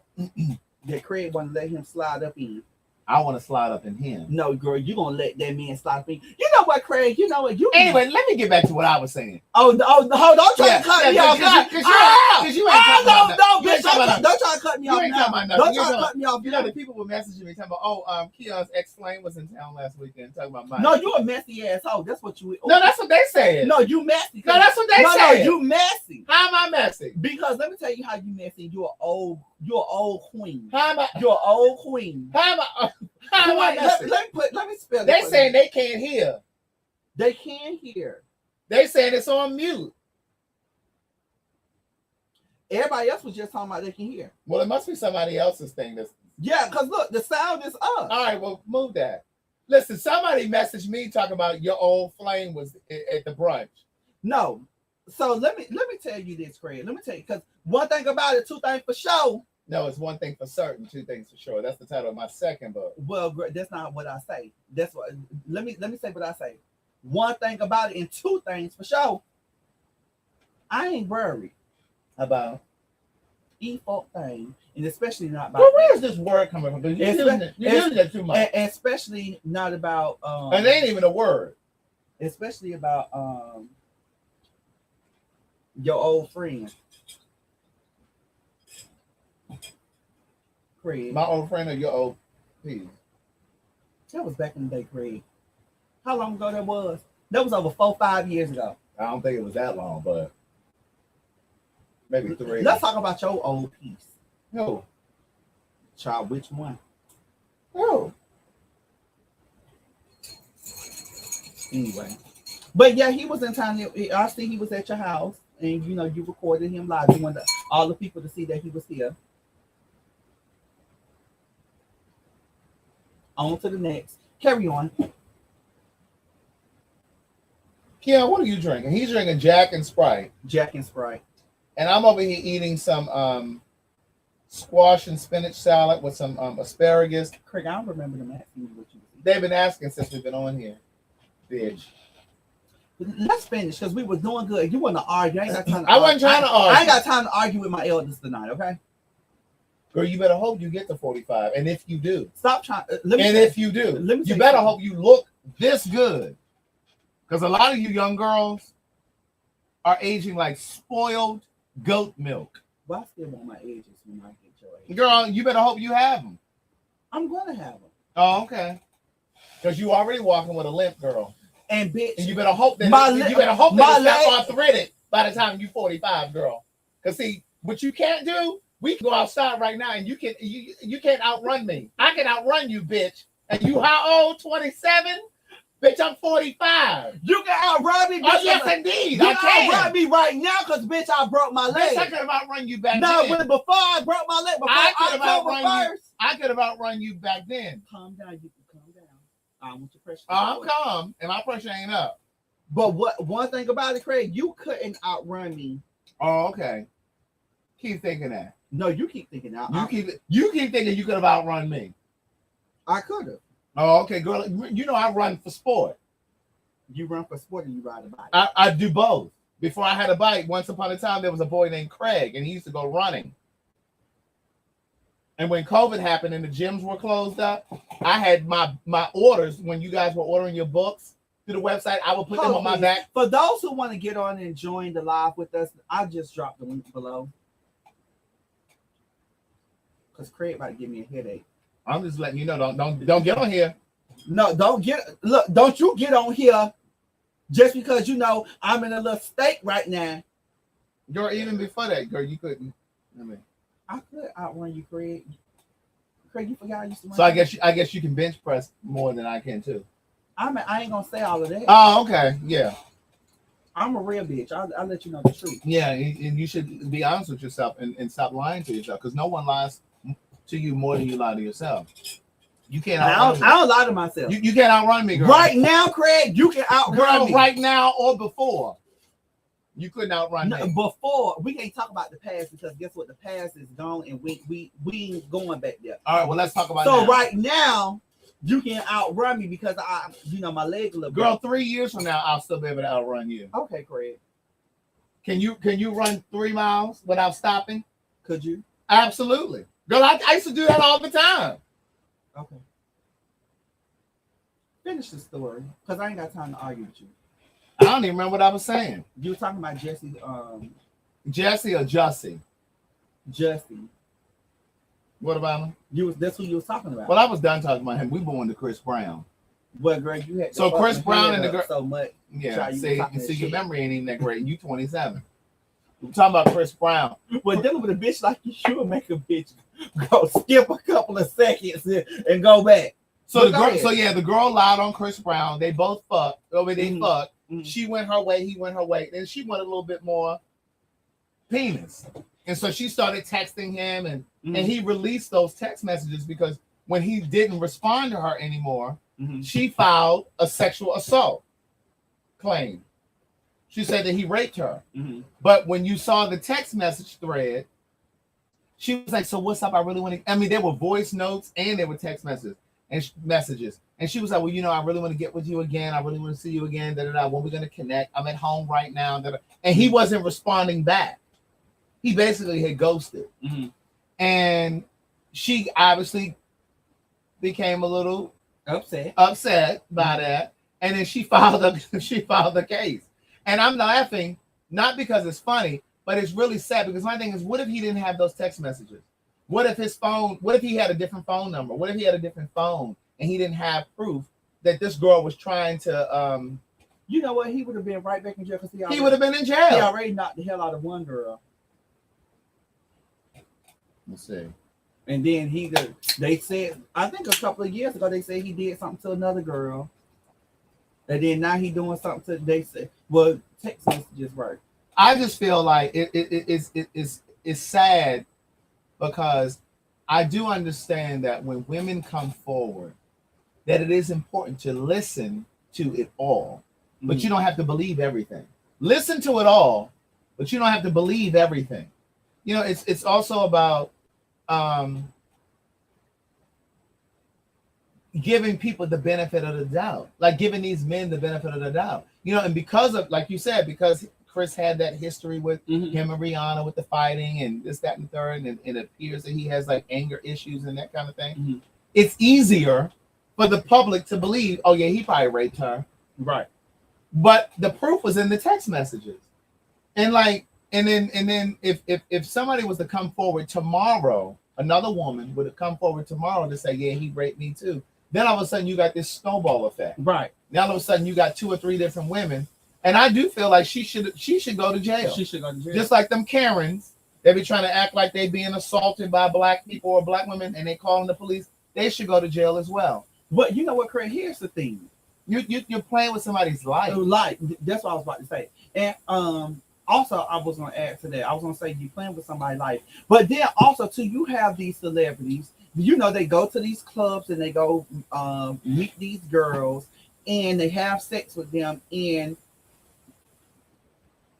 That Craig want to let him slide up in. I want to slide up in him. No, girl, you gonna let that man slide up in. You know what, Craig? You know what? You Anyway, let me get back to what I was saying. Hold on, don't try to cut me off. Because you ain't talking about No, bitch, don't try to cut me off. You ain't talking about nothing. Don't try to cut me off. You know, the people were messaging me talking about, Keon's ex-flame was in town last weekend talking about mine. No, you a messy asshole. That's what you. No, that's what they said. No, you messy. No, that's what they said. No, you messy. How am I messy? Because let me tell you how you messy. You're an old queen. How am I? You're an old queen. How am I? How am I messy? Let me spell it. They saying they can't hear. They can hear. They saying it's on mute. Everybody else was just talking about they can hear. Well, it must be somebody else's thing. Yeah, because look, the sound is up. All right, well, move that. Listen, somebody messaged me talking about your old flame was at the brunch. No. So let me tell you this, Craig. Let me tell you, because one thing about it, two things for sure. No, it's one thing for certain, two things for sure. That's the title of my second book. Well, that's not what I say. That's what. Let me say what I say. One thing about it, and two things for sure. I ain't worried About fuck thing, and especially not about. Well, where's this word coming from? Because you're using it too much. And especially not about. And it ain't even a word. Especially about your old friend, Craig. My old friend or your old piece? That was back in the day, Craig. How long ago that was? That was over 4-5 years ago. I don't think it was that long, but maybe 3. Let's talk about your old piece. No. Child, which one? No. Anyway. But yeah, he was in town. I see he was at your house, and you know, you recorded him live. You wanted all the people to see that he was here. On to the next. Carry on. Keon, what are you drinking? He's drinking Jack and Sprite. Jack and Sprite. And I'm over here eating some squash and spinach salad with some asparagus. Craig, I don't remember them asking you what you was eating. They've been asking since we've been on here. Bitch. Let's finish because we were doing good. You want to argue? I ain't got time to I wasn't trying to argue. I ain't got time to argue with my elders tonight. Okay. Girl, you better hope you get to 45. And if you do, Stop trying. if you do, you better hope you look this good. Because a lot of you young girls are aging like spoiled goat milk. Well, I still want my ages when I get your age. Girl, you better hope you have them. I'm going to have them. Oh, okay. Because you already walking with a limp, girl. And bitch, and you better hope that it's not arthritic by the time you're 45, girl. Because see, what you can't do, we can go outside right now and you can't outrun me. I can outrun you, bitch. And you how old? 27? Bitch, I'm 45. You can outrun me, bitch. Oh, yes, indeed. You I can can outrun me right now because, bitch, I broke my leg. Bitch, I could have outrun you back then. then. Before I broke my leg, before I could have outrun you back then. Calm down. You can calm down. I want your pressure. I'm calm, and my pressure ain't up. But one thing about it, Craig, you couldn't outrun me. Oh, okay. Keep thinking that. No, you keep thinking that. You keep thinking you could have outrun me. I could have. Oh, okay, girl. You know I run for sport. You run for sport and you ride a bike. I do both. Before I had a bike, once upon a time, there was a boy named Craig, and he used to go running. And when COVID happened and the gyms were closed up, I had my orders when you guys were ordering your books through the website. I would put them on my back. For those who want to get on and join the live with us, I just dropped the link below. Because Craig might give me a headache. I'm just letting you know. Don't get on here. No, don't you get on here just because you know I'm in a little state right now. Girl, even before that, girl, you couldn't. I could outrun you, Craig. Craig, you forgot I used to run. So I guess you can bench press more than I can too. I ain't gonna say all of that. Oh, okay, yeah. I'm a real bitch. I'll let you know the truth. Yeah, and you should be honest with yourself and stop lying to yourself because no one lies to you more than you lie to yourself. You can't outrun me. I don't lie to myself. You can't outrun me, girl. Right now, Craig, you can outrun me. Right now or before. You couldn't outrun me. Before, we can't talk about the past because guess what? The past is gone and we ain't going back there. All right, well, let's talk about so now. Right now, you can outrun me because my leg a little bit. Girl, 3 years from now, I'll still be able to outrun you. Okay, Craig. Can you run 3 miles without stopping? Could you? Absolutely. Girl, I used to do that all the time. Okay. Finish the story, because I ain't got time to argue with you. I don't even remember what I was saying. You were talking about Jesse. Jesse or Jussie? Jussie. What about him? That's who you was talking about. Well, I was done talking about him. We moving to Chris Brown. Well, Greg, you had so Chris Brown and the girl so much. Yeah, see your memory ain't even that great. You 27. We're talking about Chris Brown. Well, dealing with a bitch like you should make a bitch go skip a couple of seconds and go back. So the girl lied on Chris Brown. They both fucked. They fucked. Mm-hmm. She went her way. He went her way. Then she wanted a little bit more penis, and so she started texting him, and he released those text messages because when he didn't respond to her anymore, she filed a sexual assault claim. She said that he raped her. But when you saw the text message thread, she was like, "So what's up? I really want to." I mean, there were voice notes and there were text messages. And she was like, "Well, I really want to get with you again. I really want to see you again. When we're gonna connect? I'm at home right now." And he wasn't responding back. He basically had ghosted. And she obviously became a little upset by that. And then she filed the case. And I'm laughing not because it's funny, but it's really sad because my thing is, what if he didn't have those text messages? What if he had a different phone number? What if he had a different phone and he didn't have proof that this girl was trying to, you know what? He would have been right back in jail because he would have been in jail. He already knocked the hell out of one girl. Let's see. And then they said, I think a couple of years ago, they said he did something to another girl. And then now he doing something to, they said, well, text messages work. I just feel like it's sad because I do understand that when women come forward, that it is important to listen to it all, but you don't have to believe everything. Listen to it all, but you don't have to believe everything. It's also about giving people the benefit of the doubt, like giving these men the benefit of the doubt. And because of, like you said, because Chris had that history with him and Rihanna with the fighting and this, that, and the third, and it appears that he has like anger issues and that kind of thing. It's easier for the public to believe, oh yeah, he probably raped her. Right. But the proof was in the text messages. And then if somebody was to come forward tomorrow, another woman would have come forward tomorrow to say, yeah, he raped me too. Then all of a sudden you got this snowball effect. Right. Now all of a sudden you got 2 or 3 different women. And I do feel like she should go to jail. She should go to jail. Just like them Karens, they be trying to act like they being assaulted by black people or black women, and they calling the police. They should go to jail as well. But you know what, Craig? Here's the thing. You're playing with somebody's life. That's what I was about to say. And also I was going to add to that. I was going to say you're playing with somebody's life. But then also too, you have these celebrities. They go to these clubs and they go meet these girls and they have sex with them, and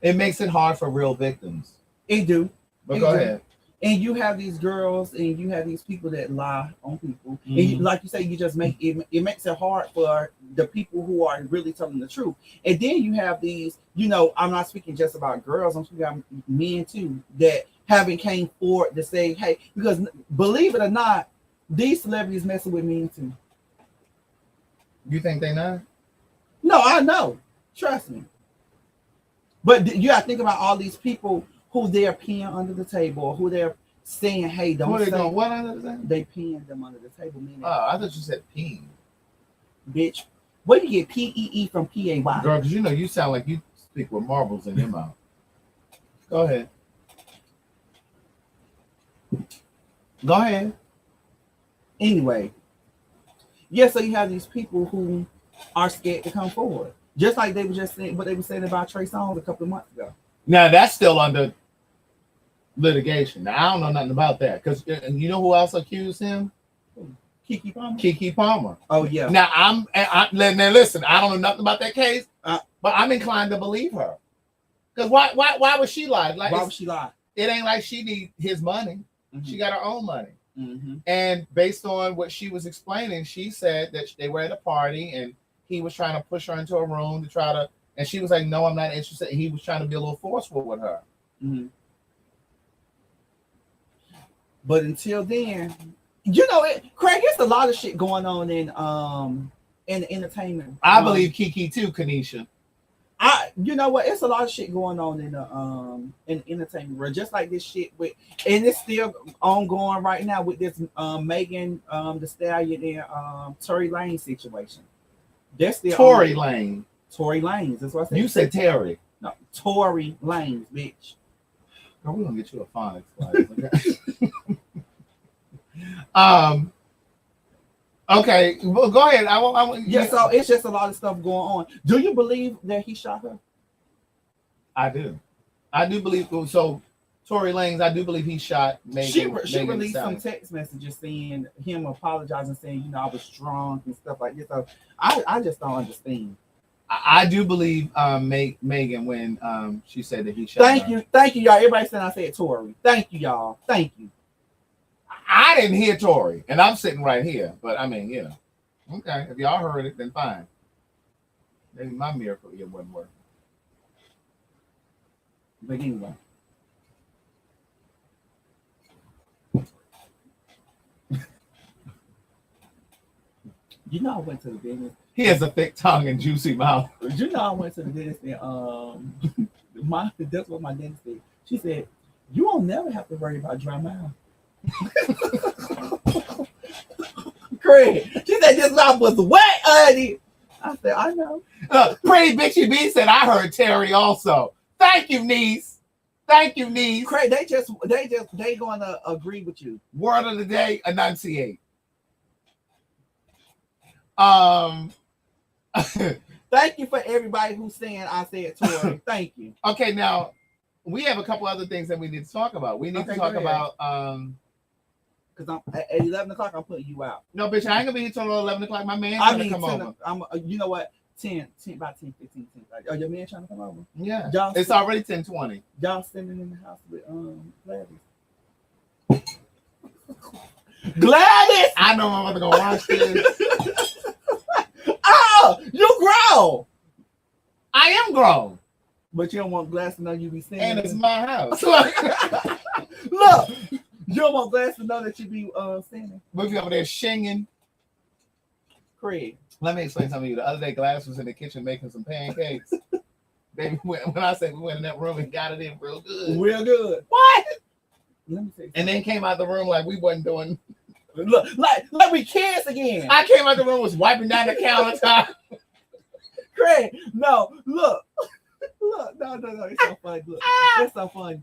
it makes it hard for real victims. It do. But go ahead. And you have these girls and you have these people that lie on people. And like you say, you just make it makes it hard for the people who are really telling the truth. And then you have these, I'm not speaking just about girls, I'm speaking about men too, that haven't came forward to say, hey, because believe it or not, these celebrities messing with men too. You think they not? No, I know. Trust me. But you got to think about all these people who they're peeing under the table, or who they're saying, hey, don't what say. They doing what under the table? They peeing them under the table. I thought you said peeing. Bitch, where do you get P-E-E from P-A-Y? Girl, because you sound like you speak with marbles in your mouth. Go ahead. Go ahead. Anyway. Yeah, so you have these people who are scared to come forward. Just like they were just saying what they were saying about Trey Songz a couple of months ago. Now that's still under litigation. Now I don't know nothing about that, because you know who else accused him? Keke Palmer. Keke Palmer. Oh yeah. Now now listen. I don't know nothing about that case, but I'm inclined to believe her. Because why would she lie? Like, why would she lie? It ain't like she need his money. She got her own money. Mm-hmm. And based on what she was explaining, she said that they were at a party and he was trying to push her into a room to try to, and she was like, no, I'm not interested. And he was trying to be a little forceful with her. Mm-hmm. But until then, Craig, there's a lot of shit going on in the entertainment. I believe Kiki too, Kanisha. You know what? It's a lot of shit going on in the entertainment world, just like this shit with, and it's still ongoing right now with this Megan the Stallion and Tory Lanez situation. That's still Tory Lanez. Tory Lanez. That's what I said. You said Terry. No, Tory Lanez, bitch. Girl, we're gonna get you a phonics class. Okay, well, go ahead. Yeah, so it's just a lot of stuff going on. Do you believe that he shot her? I do. I do believe so. Tory Lanez, I do believe he shot Megan. She released some text messages saying him apologizing, saying, you know, I was drunk and stuff like this. So I just don't understand. I do believe Megan when she said that he shot her. Thank you, y'all. Everybody said I said Tory. Thank you, y'all. Thank you. I didn't hear Tory, and I'm sitting right here. But I mean, yeah. Okay, if y'all heard it, then fine. Maybe my miracle ear wasn't working. But anyway. You know I went to the dentist. He has a thick tongue and juicy mouth. You know I went to the dentist and that's what my dentist said. She said, you won't never have to worry about dry mouth. Craig, she said this mouth was wet, honey. I said, I know. Pretty Bitchy B said, I heard Terry also. Thank you, niece. Thank you, niece. Craig, they gonna agree with you. Word of the day, enunciate. Thank you for everybody who's saying I said Tory. Thank you. Okay, now we have a couple other things that we need to talk about. We need to talk about because I'm at 11 o'clock. I'm putting you out. No, bitch, I ain't gonna be here till 11 o'clock. My man's gonna come over. You know what? 10, about 10, 15, 10. Oh, your man trying to come over? Yeah. It's already 10:20. Y'all standing in the house with Gladys. Gladys! I know my mother gonna watch this. Oh, you grown. I am grown. But you don't want Gladys to know you be singing. And it's my house. Look, you don't want Gladys to know that you be singing. We'll be over there singing. Craig. Let me explain something to you. The other day, Gladys was in the kitchen making some pancakes. Baby, when I say we went in that room and got it in real good. Real good. What? Let me see. And then came out the room like we wasn't doing. Look, like we kids again. I came out the room, was wiping down the countertop. Craig, no, look, no, it's so funny. Look, it's so funny.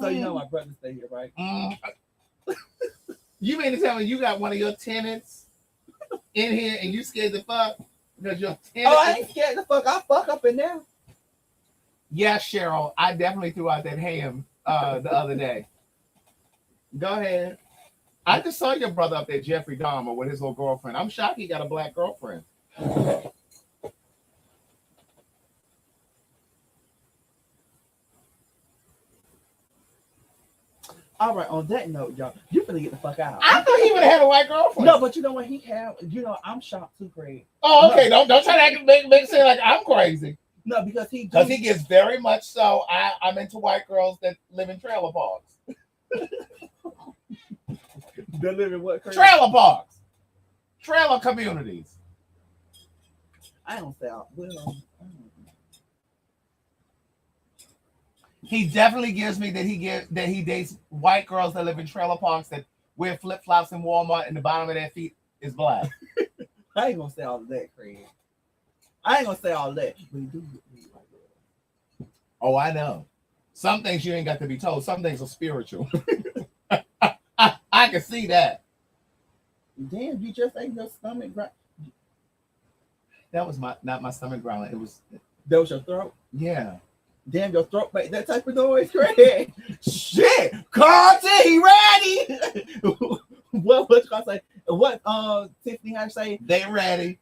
So you know my brother stay here, right? You mean to tell me you got one of your tenants in here and you scared the fuck because your tenant? Oh, I ain't scared the fuck. I fuck up in there. Yeah, Cheryl, I definitely threw out that ham the other day. Go ahead. I just saw your brother up there, Jeffrey Dahmer, with his little girlfriend. I'm shocked he got a black girlfriend. All right, on that note, y'all, you finna get the fuck out. I thought he would have had a white girlfriend. No, but you know what? He have, I'm shocked too, Craig. Oh, okay. No. Don't try to make it seem like I'm crazy. No, because he gets very much so. I'm into white girls that live in trailer parks. They live in what? Craig? Trailer parks. Trailer communities. I don't say He definitely gives me that he dates white girls that live in trailer parks that wear flip flops in Walmart and the bottom of their feet is black. I ain't gonna say all of that, Craig. I ain't gonna say all of that. Oh, I know. Some things you ain't got to be told. Some things are spiritual. I can see that. Damn, you just ate your stomach. That was not my stomach growling. It was. That was your throat. Yeah. Damn, your throat made that type of noise, Craig. Shit, Carlton, he ready. What you gonna say? What Tiffany had to say? They ready.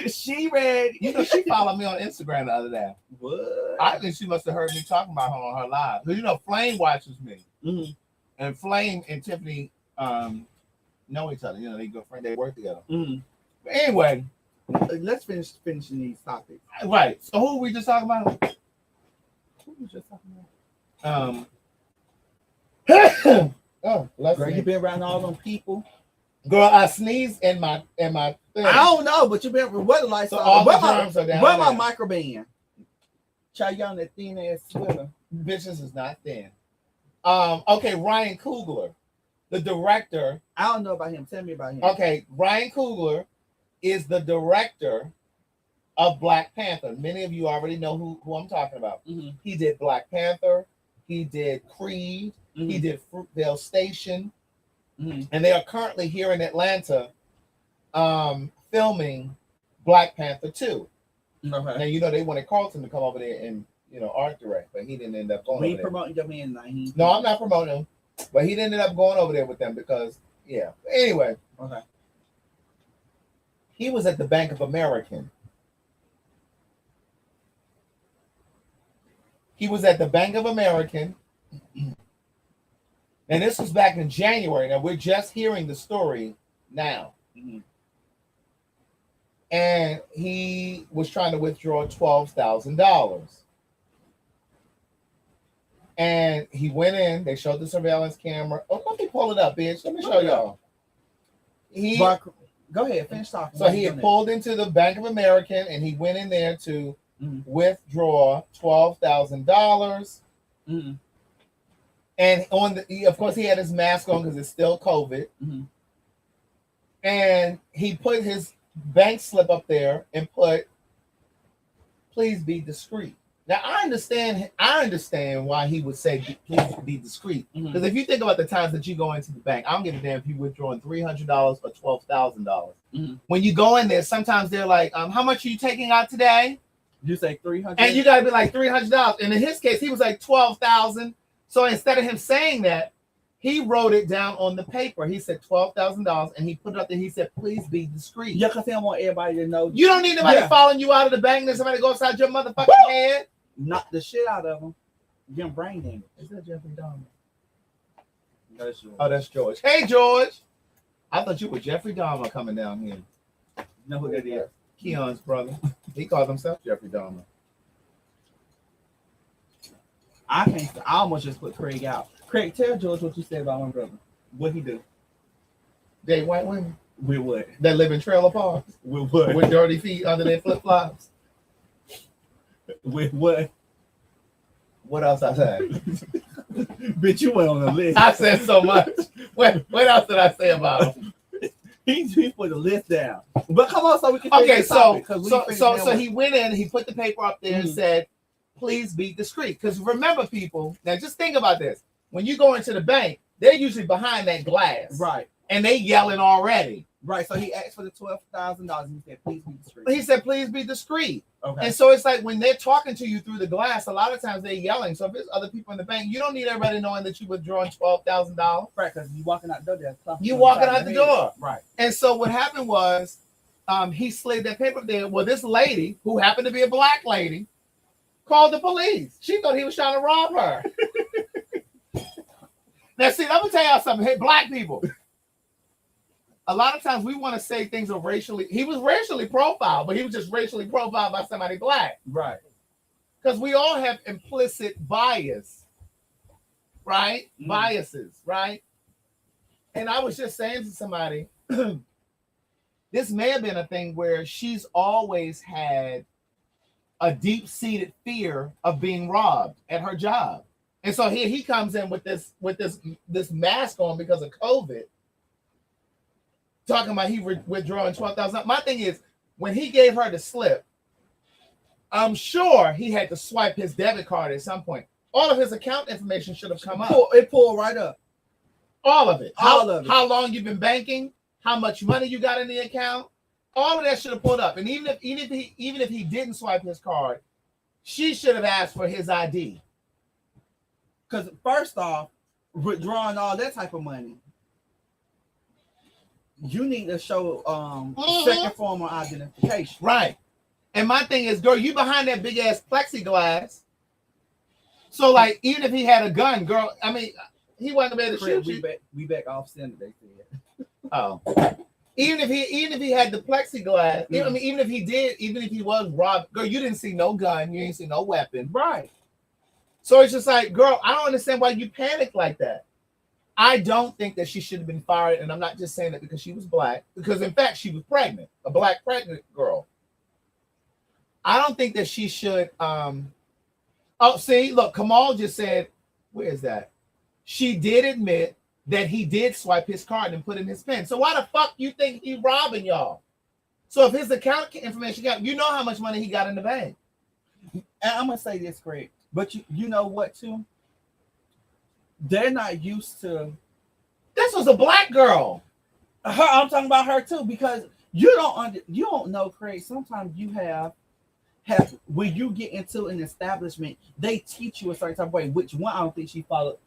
She ready. You know, she followed me on Instagram the other day. What? I think she must have heard me talking about her on her live. Because you know, Flame watches me. Mm-hmm. And Flame and Tiffany know each other. You know, they good friends. They work together. Mm-hmm. But anyway, let's finish finishing these topics. Right. So who are we just talking about? Who we just talking about? Oh, Girl, you been around all them people. Girl, I sneezed in my thing. I don't know, but you remember what the lights So are. all the Where germs are down Where there. my microband? Try you on that thin ass sweater. Bitches is not thin. Okay, Ryan Coogler, the director. I don't know about him. Tell me about him. Okay, Ryan Coogler is the director of Black Panther. Many of you already know who I'm talking about. Mm-hmm. He did Black Panther. He did Creed. Mm-hmm. He did Fruitvale Station. Mm-hmm. And they are currently here in Atlanta filming Black Panther 2. Okay. Now, you know, they wanted Carlton to come over there and, you know, art direct, but he didn't end up going We over there. promoting your man tonight. No, I'm not promoting him, but he didn't end up going over there with them because, yeah. Anyway, Okay. he was at the Bank of American. He was at the Bank of American. And this was back in January. Now, we're just hearing the story now. Mm-hmm. And he was trying to withdraw $12,000. And he went in. They showed the surveillance camera. Oh, let me pull it up, bitch. Let me show y'all. Go ahead, finish talking. So he had pulled into the Bank of American, and he went in there to withdraw $12,000. Mm-hmm. And of course, he had his mask on because it's still COVID. Mm-hmm. And he put his bank slip up there and put, "Please be discreet." Now I understand why he would say, "Please be discreet," because if you think about the times that you go into the bank, I don't give a damn if you withdrawing $300 or $12,000. When you go in there, sometimes they're like, "How much are you taking out today?" You say 300, and you gotta be like $300. And in his case, he was like 12,000. So instead of him saying that, he wrote it down on the paper. He said $12,000, and he put it up there. He said, "Please be discreet." Yeah, because he don't want everybody to know. You don't need nobody following you out of the bank. There's somebody go outside your motherfucking head. Knock the shit out of him. Get him brain damage. Is that Jeffrey Dahmer? That's George. Oh, that's George. Hey, George. I thought you were Jeffrey Dahmer coming down here. You know who that is? Keon's brother. He called himself Jeffrey Dahmer. I almost just put Craig out. Craig, tell George what you said about my brother. What he do? Date white women We would. that live in trailer parks We would. with dirty feet under their flip-flops. We would. What else I said? Bitch, you went on the list. I said so much. What else did I say about him? He put the list down. But come on, so we can. Okay, so he. he went in. He put the paper up there and said, "Please be discreet." Because remember, people. Now, just think about this. When you go into the bank, they're usually behind that glass, Right. And they yelling already. Right. So he asked for the $12,000. He said, "Please be discreet." He said, "Please be discreet." Okay. And so it's like when they're talking to you through the glass, a lot of times they're yelling. So if there's other people in the bank, you don't need everybody knowing that you're withdrawing $12,000. Right, because you walking out the door. You walking out the door. Right. And so what happened was he slid that paper there. Well, this lady, who happened to be a black lady, called the police. She thought he was trying to rob her. Now, see, let me tell y'all something. Hey, black people. A lot of times we want to say things are racially. He was racially profiled, but he was just racially profiled by somebody black. Right. Because we all have implicit bias, right? Biases, right? And I was just saying to somebody, this may have been a thing where she's always had a deep-seated fear of being robbed at her job. And so here he comes in with this mask on because of COVID, talking about he withdrawing $12,000. My thing is, when he gave her the slip, I'm sure he had to swipe his debit card at some point. All of his account information should have come up. It pulled right up. All of it. All of it. How long you've been banking, how much money you got in the account. All of that should have pulled up. And even if he didn't swipe his card, she should have asked for his ID. Because first off, withdrawing all that type of money, you need to show second form of identification. Right. And my thing is, girl, you behind that big ass plexiglass. So like, even if he had a gun, girl, I mean, he wasn't able to shoot you. We back off center, they said. Oh. Even if he had the plexiglass, I mean, even if he was robbed, girl, you didn't see no gun, you didn't see no weapon. Right. So it's just like, girl, I don't understand why you panicked like that. I don't think that she should have been fired, and I'm not just saying that because she was black, because in fact she was pregnant, a black pregnant girl. I don't think that she should. Oh, see, look, Kamal just said, where is that? She did admit that he did swipe his card and put in his pen. So why the fuck you think he robbing y'all? So if his account information got, you know how much money he got in the bank. And I'm gonna say this, Craig, but you know what too? They're not used to. This was a black girl. I'm talking about her too, because you don't know, Craig. Sometimes you have when you get into an establishment, they teach you a certain type of way. Which one I don't think she followed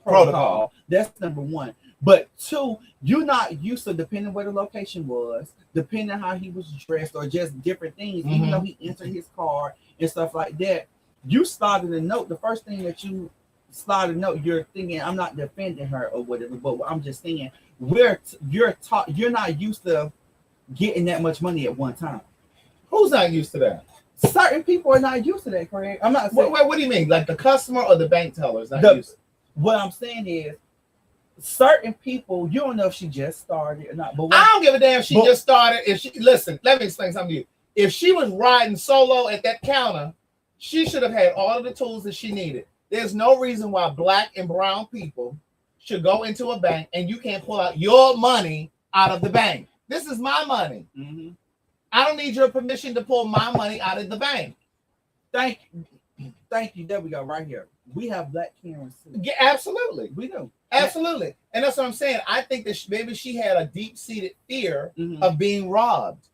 protocol. That's number one. But two, you're not used to, depending where the location was, depending on how he was dressed, or just different things. Mm-hmm. Even though he entered his car and stuff like that, you started a note. The first thing that you started a note, you're thinking, I'm not defending her or whatever, but I'm just saying, you're not used to getting that much money at one time. Who's not used to that? Certain people are not used to that, Craig. I'm not saying. What do you mean? Like the customer or the bank teller is not used to? What I'm saying is, certain people, you don't know if she just started or not. But I don't give a damn if she just started. If she listen, let me explain something to you. If she was riding solo at that counter, she should have had all of the tools that she needed. There's no reason why black and brown people should go into a bank and you can't pull out your money out of the bank. This is my money. Mm-hmm. I don't need your permission to pull my money out of the bank. Thank you. There we go, right here. We have black Karens too. Yeah, absolutely. We do. Absolutely. And that's what I'm saying. I think that maybe she had a deep-seated fear of being robbed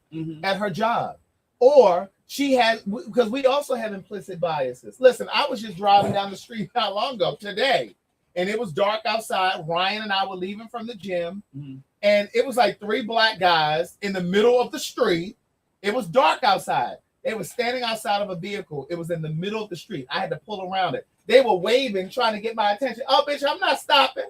at her job. Or she had, because we also have implicit biases. Listen, I was just driving down the street not long ago today, and it was dark outside. Ryan and I were leaving from the gym, and it was like 3 black guys in the middle of the street. It was dark outside. They were standing outside of a vehicle. It was in the middle of the street. I had to pull around it. They were waving, trying to get my attention. Oh, bitch, I'm not stopping.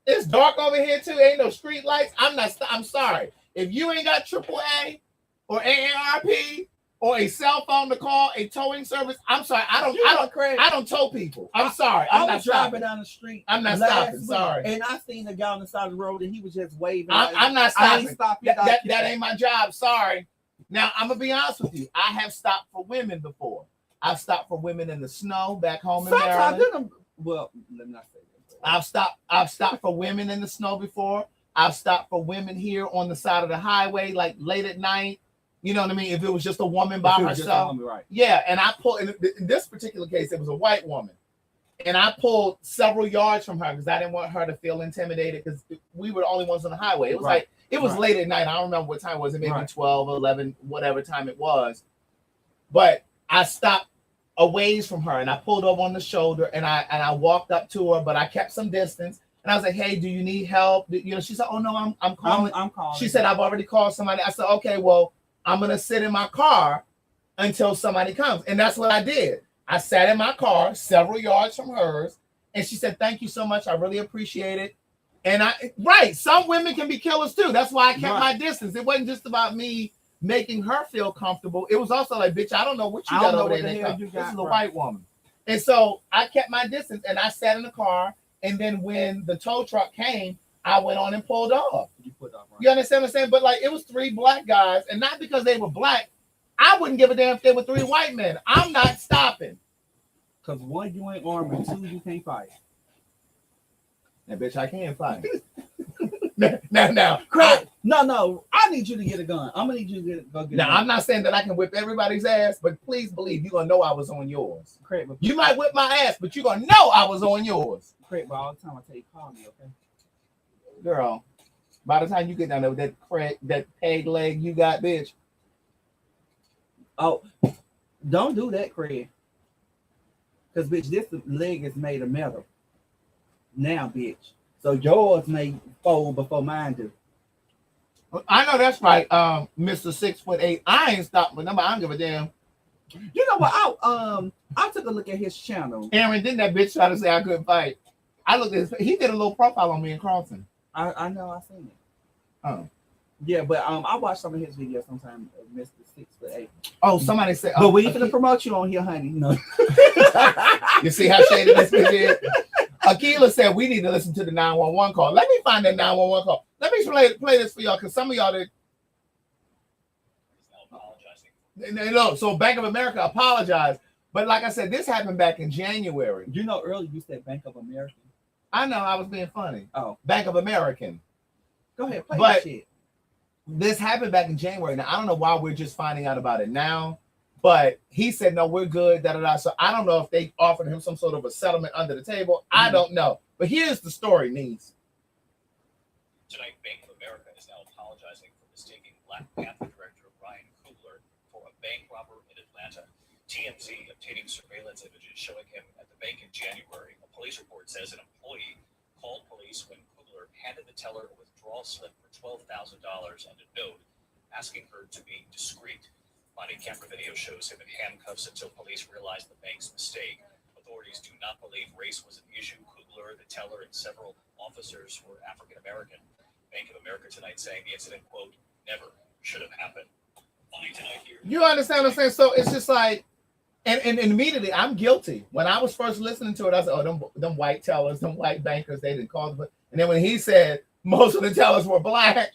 It's dark over here too. Ain't no street lights. I'm sorry. If you ain't got AAA or AARP or a cell phone to call a towing service, I'm sorry. I don't tow people. I'm sorry. I was driving down the street. I'm not stopping. Sorry. And I seen a guy on the side of the road and he was just waving. I'm not stopping. That ain't my job. Sorry. Now I'm gonna be honest with you. I have stopped for women before. I've stopped for women in the snow back home in Maryland. Well, let me not say that. I've stopped for women in the snow before. I've stopped for women here on the side of the highway, like late at night. You know what I mean? If it was just a woman by herself. Right. Yeah, and I pulled, in this particular case, it was a white woman. And I pulled several yards from her because I didn't want her to feel intimidated because we were the only ones on the highway. It was late at night. I don't remember what time it was. It maybe 12, 11, whatever time it was. But I stopped a ways from her and I pulled over on the shoulder and I walked up to her, but I kept some distance. And I was like, hey, do you need help? You know, she said, oh no, I'm calling. I'm calling. She said, I've already called somebody. I said, okay, well, I'm going to sit in my car until somebody comes. And that's what I did. I sat in my car several yards from hers. And she said, thank you so much. I really appreciate it. And some women can be killers too. That's why I kept my distance. It wasn't just about me making her feel comfortable. It was also like, bitch, I don't know what you got over there. This is a white woman. And so I kept my distance and I sat in the car. And then when the tow truck came, I went on and pulled off. You understand what I'm saying? But like, it was 3 black guys, and not because they were black. I wouldn't give a damn if they were 3 white men. I'm not stopping. Because 1, you ain't armed, and 2, you can't fight. Now, bitch, I can fight. now, Craig, no. I need you to get a gun. I'm gonna need you to go get a gun. I'm not saying that I can whip everybody's ass, but please believe you're gonna know I was on yours. Craig, you might whip my ass, but you're gonna know I was on yours. Craig, but all the time I tell you, call me, okay? Girl, by the time you get down there with that peg leg you got, bitch. Oh, don't do that, Craig. Because, bitch, this leg is made of metal. Now, bitch. So yours may fold before mine do. I know that's right, Mr. 6'8". I ain't stopping with nobody. I don't give a damn. You know what? I took a look at his channel. Aaron, didn't that bitch try to say I couldn't fight? I looked at he did a little profile on me in Carlton. I know, I seen it. Oh. Yeah, but I watched some of his videos sometimes, Mr. 6'8". Oh, somebody said, but we finna promote you on here, honey. No. You see how shady this bitch is? Akila said we need to listen to the 911 call. Let me find that 911 call. Let me play this for y'all because some of y'all did. No, so Bank of America apologized. But like I said, this happened back in January. You know, earlier you said Bank of America. I know, I was being funny. Oh. Bank of American. Go ahead, play But that shit. This happened back in January. Now, I don't know why we're just finding out about it now. But he said, no, we're good, da-da-da. So I don't know if they offered him some sort of a settlement under the table. I don't know. But here's the story, Niece. Tonight, Bank of America is now apologizing for mistaking Black Panther director Ryan Coogler for a bank robber in Atlanta. TMZ obtaining surveillance images showing him at the bank in January. A police report says an employee called police when Coogler handed the teller a withdrawal slip for $12,000 and a note asking her to be discreet. Body camera video shows him in handcuffs until police realized the bank's mistake. Authorities do not believe race was an issue. Coogler, the teller, and several officers were African American. Bank of America tonight saying the incident, quote, never should have happened. Tonight here. You understand what I'm saying? So it's just like, and immediately I'm guilty. When I was first listening to it, I said, oh, them white tellers, them white bankers, they didn't call them. And then when he said most of the tellers were black,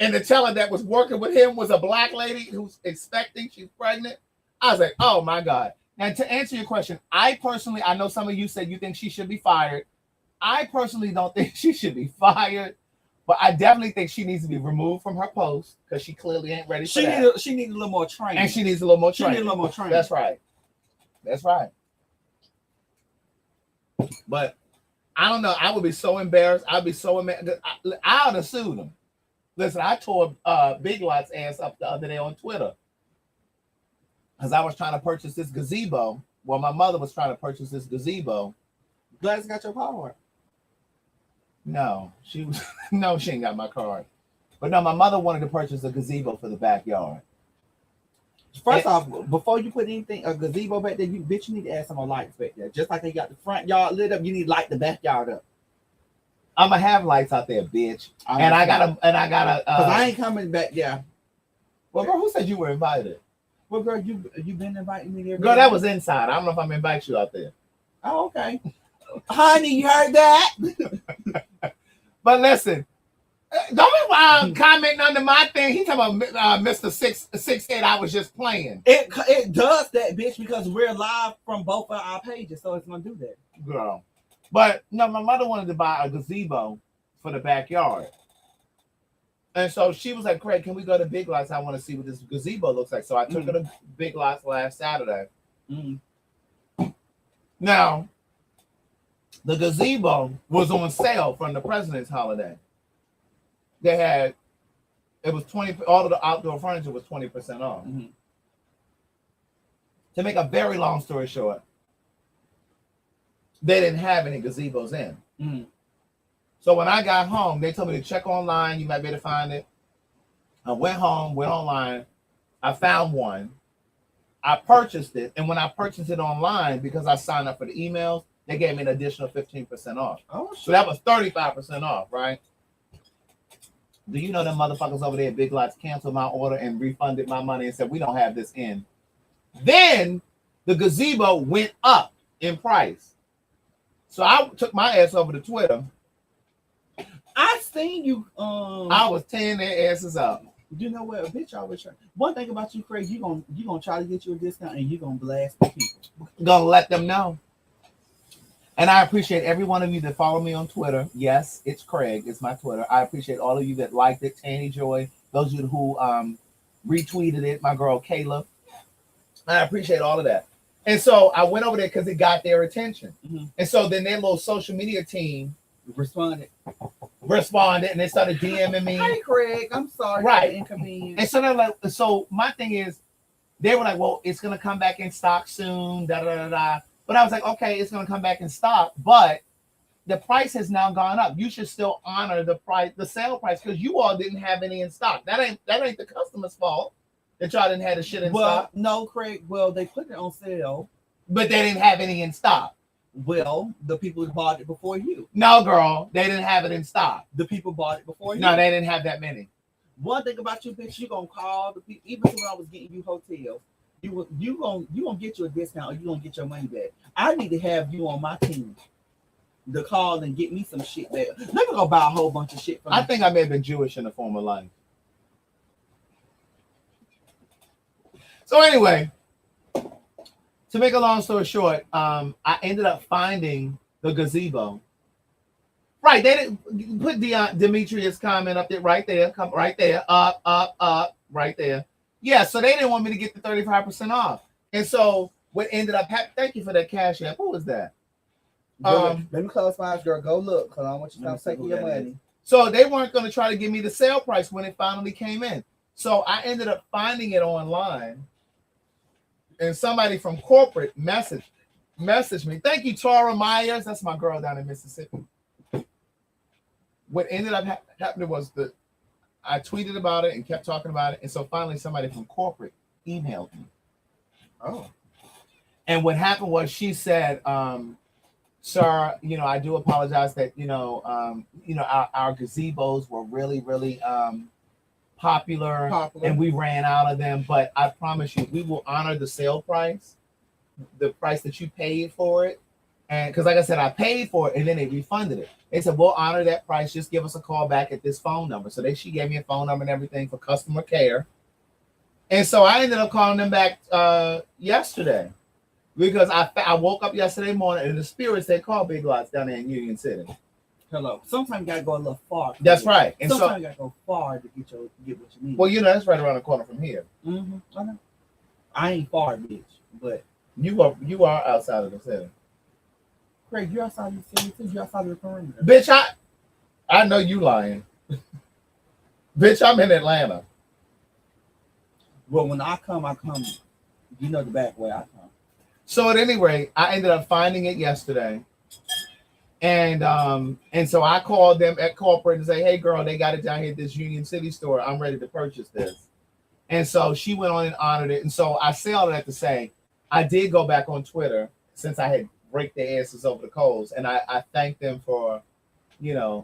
and the teller that was working with him was a black lady who's expecting, she's pregnant, I was like, oh my God. Now to answer your question, I know some of you said you think she should be fired. I personally don't think she should be fired, but I definitely think she needs to be removed from her post because she clearly ain't ready for that. She needs a little more training. And she needs a little more training. She needs a little more training. That's right. That's right. But I don't know. I would be so embarrassed. I'd be so embarrassed. I would have sued him. Listen, I tore Big Lots ass up the other day on Twitter because I was trying to purchase this gazebo. Well, my mother was trying to purchase this gazebo. Gladys got your card. No, she ain't got my card. But no, my mother wanted to purchase a gazebo for the backyard. First off, before you put anything, a gazebo back there, you need to add some more lights back there. Just like they got the front yard lit up, you need to light the backyard up. I'm gonna have lights out there, bitch. And I gotta. Cause I ain't coming back there. Well, girl, who said you were invited? Well, girl, you been inviting me there. Girl, that was inside. I don't know if I'm inviting you out there. Oh, okay. Honey, you heard that? But listen, don't be commenting under my thing. He talking about Mr. 6'8". I was just playing. It does that, bitch, because we're live from both of our pages, so it's gonna do that, girl. But no, my mother wanted to buy a gazebo for the backyard. And so she was like, Craig, can we go to Big Lots? I want to see what this gazebo looks like. So I took her to Big Lots last Saturday. Now, the gazebo was on sale from the President's holiday. It was 20%, all of the outdoor furniture was 20% off. To make a very long story short, they didn't have any gazebos in. So when I got home, they told me to check online. You might be able to find it. I went home, went online. I found one. I purchased it. And when I purchased it online, because I signed up for the emails, they gave me an additional 15% off. Oh, shit. So that was 35% off, right? Do you know them motherfuckers over there at Big Lots canceled my order and refunded my money and said, we don't have this in. Then the gazebo went up in price. So I took my ass over to Twitter. I seen you. I was tearing their asses up. You know what, bitch? Always try. One thing about you, Craig, you gonna try to get you a discount, and you gonna blast the people. Gonna let them know. And I appreciate every one of you that follow me on Twitter. Yes, it's Craig. It's my Twitter. I appreciate all of you that liked it. Tanny Joy, those of you who retweeted it. My girl Kayla. I appreciate all of that. And so I went over there because it got their attention. And so then their little social media team responded, and they started DMing me. Hey, Craig, I'm sorry. Right. Inconvenience. And so they're like, so my thing is, they were like, well, it's gonna come back in stock soon. Da da da da. But I was like, okay, it's gonna come back in stock, but the price has now gone up. You should still honor the price, the sale price, because you all didn't have any in stock. That ain't the customer's fault that y'all didn't have the shit in stock. No, Craig. Well, they put it on sale, but they didn't have any in stock. Well, the people who bought it before you. No, girl, they didn't have it in stock. The people bought it before you. No, they didn't have that many. One thing about you, bitch, you gonna call the people. Even when I was getting you hotels, you gonna get you a discount, or you gonna get your money back. I need to have you on my team. to call and get me some shit there. Let me go buy a whole bunch of shit from I think I may have been Jewish in a former life. So anyway, to make a long story short, I ended up finding the gazebo. Right, they didn't put Demetrius' comment up there, right there, come right there, up, right there. Yeah, so they didn't want me to get the 35% off, and so what ended up happening? Thank you for that cash app. Who was that? Let me close my eyes, girl. Go look, cause I don't want you to take your money. So they weren't going to try to give me the sale price when it finally came in. So I ended up finding it online, and somebody from corporate messaged me. Thank you, Tara Myers. That's my girl down in Mississippi. What ended up happening was that I tweeted about it and kept talking about it, and so finally somebody from corporate emailed me. Oh. And what happened was she said, sir, I do apologize that, our gazebos were really, really popular, and we ran out of them. But I promise you, we will honor the sale price, the price that you paid for it. And because, like I said, I paid for it, and then they refunded it. They said, we'll honor that price. Just give us a call back at this phone number. So she gave me a phone number and everything for customer care. And so I ended up calling them back yesterday. Because I woke up yesterday morning and the spirits they call Big Lots down there in Union City. Hello. Sometimes you gotta go a little far. That's right. And sometimes you gotta go far to get what you need. Well, that's right around the corner from here. Mm-hmm. I know. I ain't far, bitch, but you are outside of the city. Craig, you're outside of the city too. You're outside of the perimeter. Bitch, I know you lying. Bitch, I'm in Atlanta. Well, when I come, you know the back way I come. So at any rate, I ended up finding it yesterday. And so I called them at corporate and say, hey girl, they got it down here at this Union City store. I'm ready to purchase this. And so she went on and honored it. And so I say all that to say, I did go back on Twitter since I had raked their asses over the coals. And I thank them for,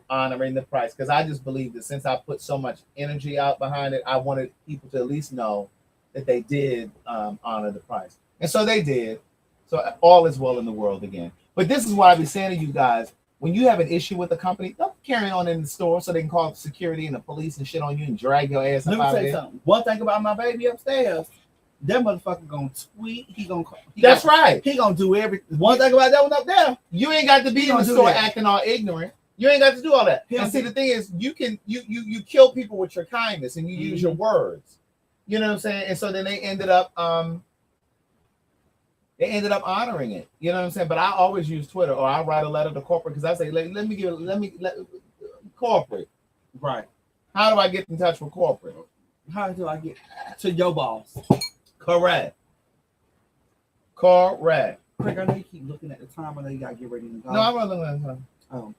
honoring the price. Because I just believe that since I put so much energy out behind it, I wanted people to at least know that they did honor the price. And so they did. So all is well in the world again. But this is why I be saying to you guys, when you have an issue with the company, don't carry on in the store so they can call security and the police and shit on you and drag your ass Let up me out say of there. something. One thing about my baby upstairs, that motherfucker gonna tweet. That's right. He gonna do everything. One thing about that one up there, you ain't got to be in the store acting all ignorant. You ain't got to do all that. And see, the thing is, you kill people with your kindness and you use your words. You know what I'm saying? And so then they ended up honoring it. You know what I'm saying? But I always use Twitter, or I write a letter to corporate because I say, let corporate. Right. How do I get in touch with corporate? How do I get to your boss? Correct. Craig, I know you keep looking at the time. I know you gotta get ready to go. No, I'm not looking at the time.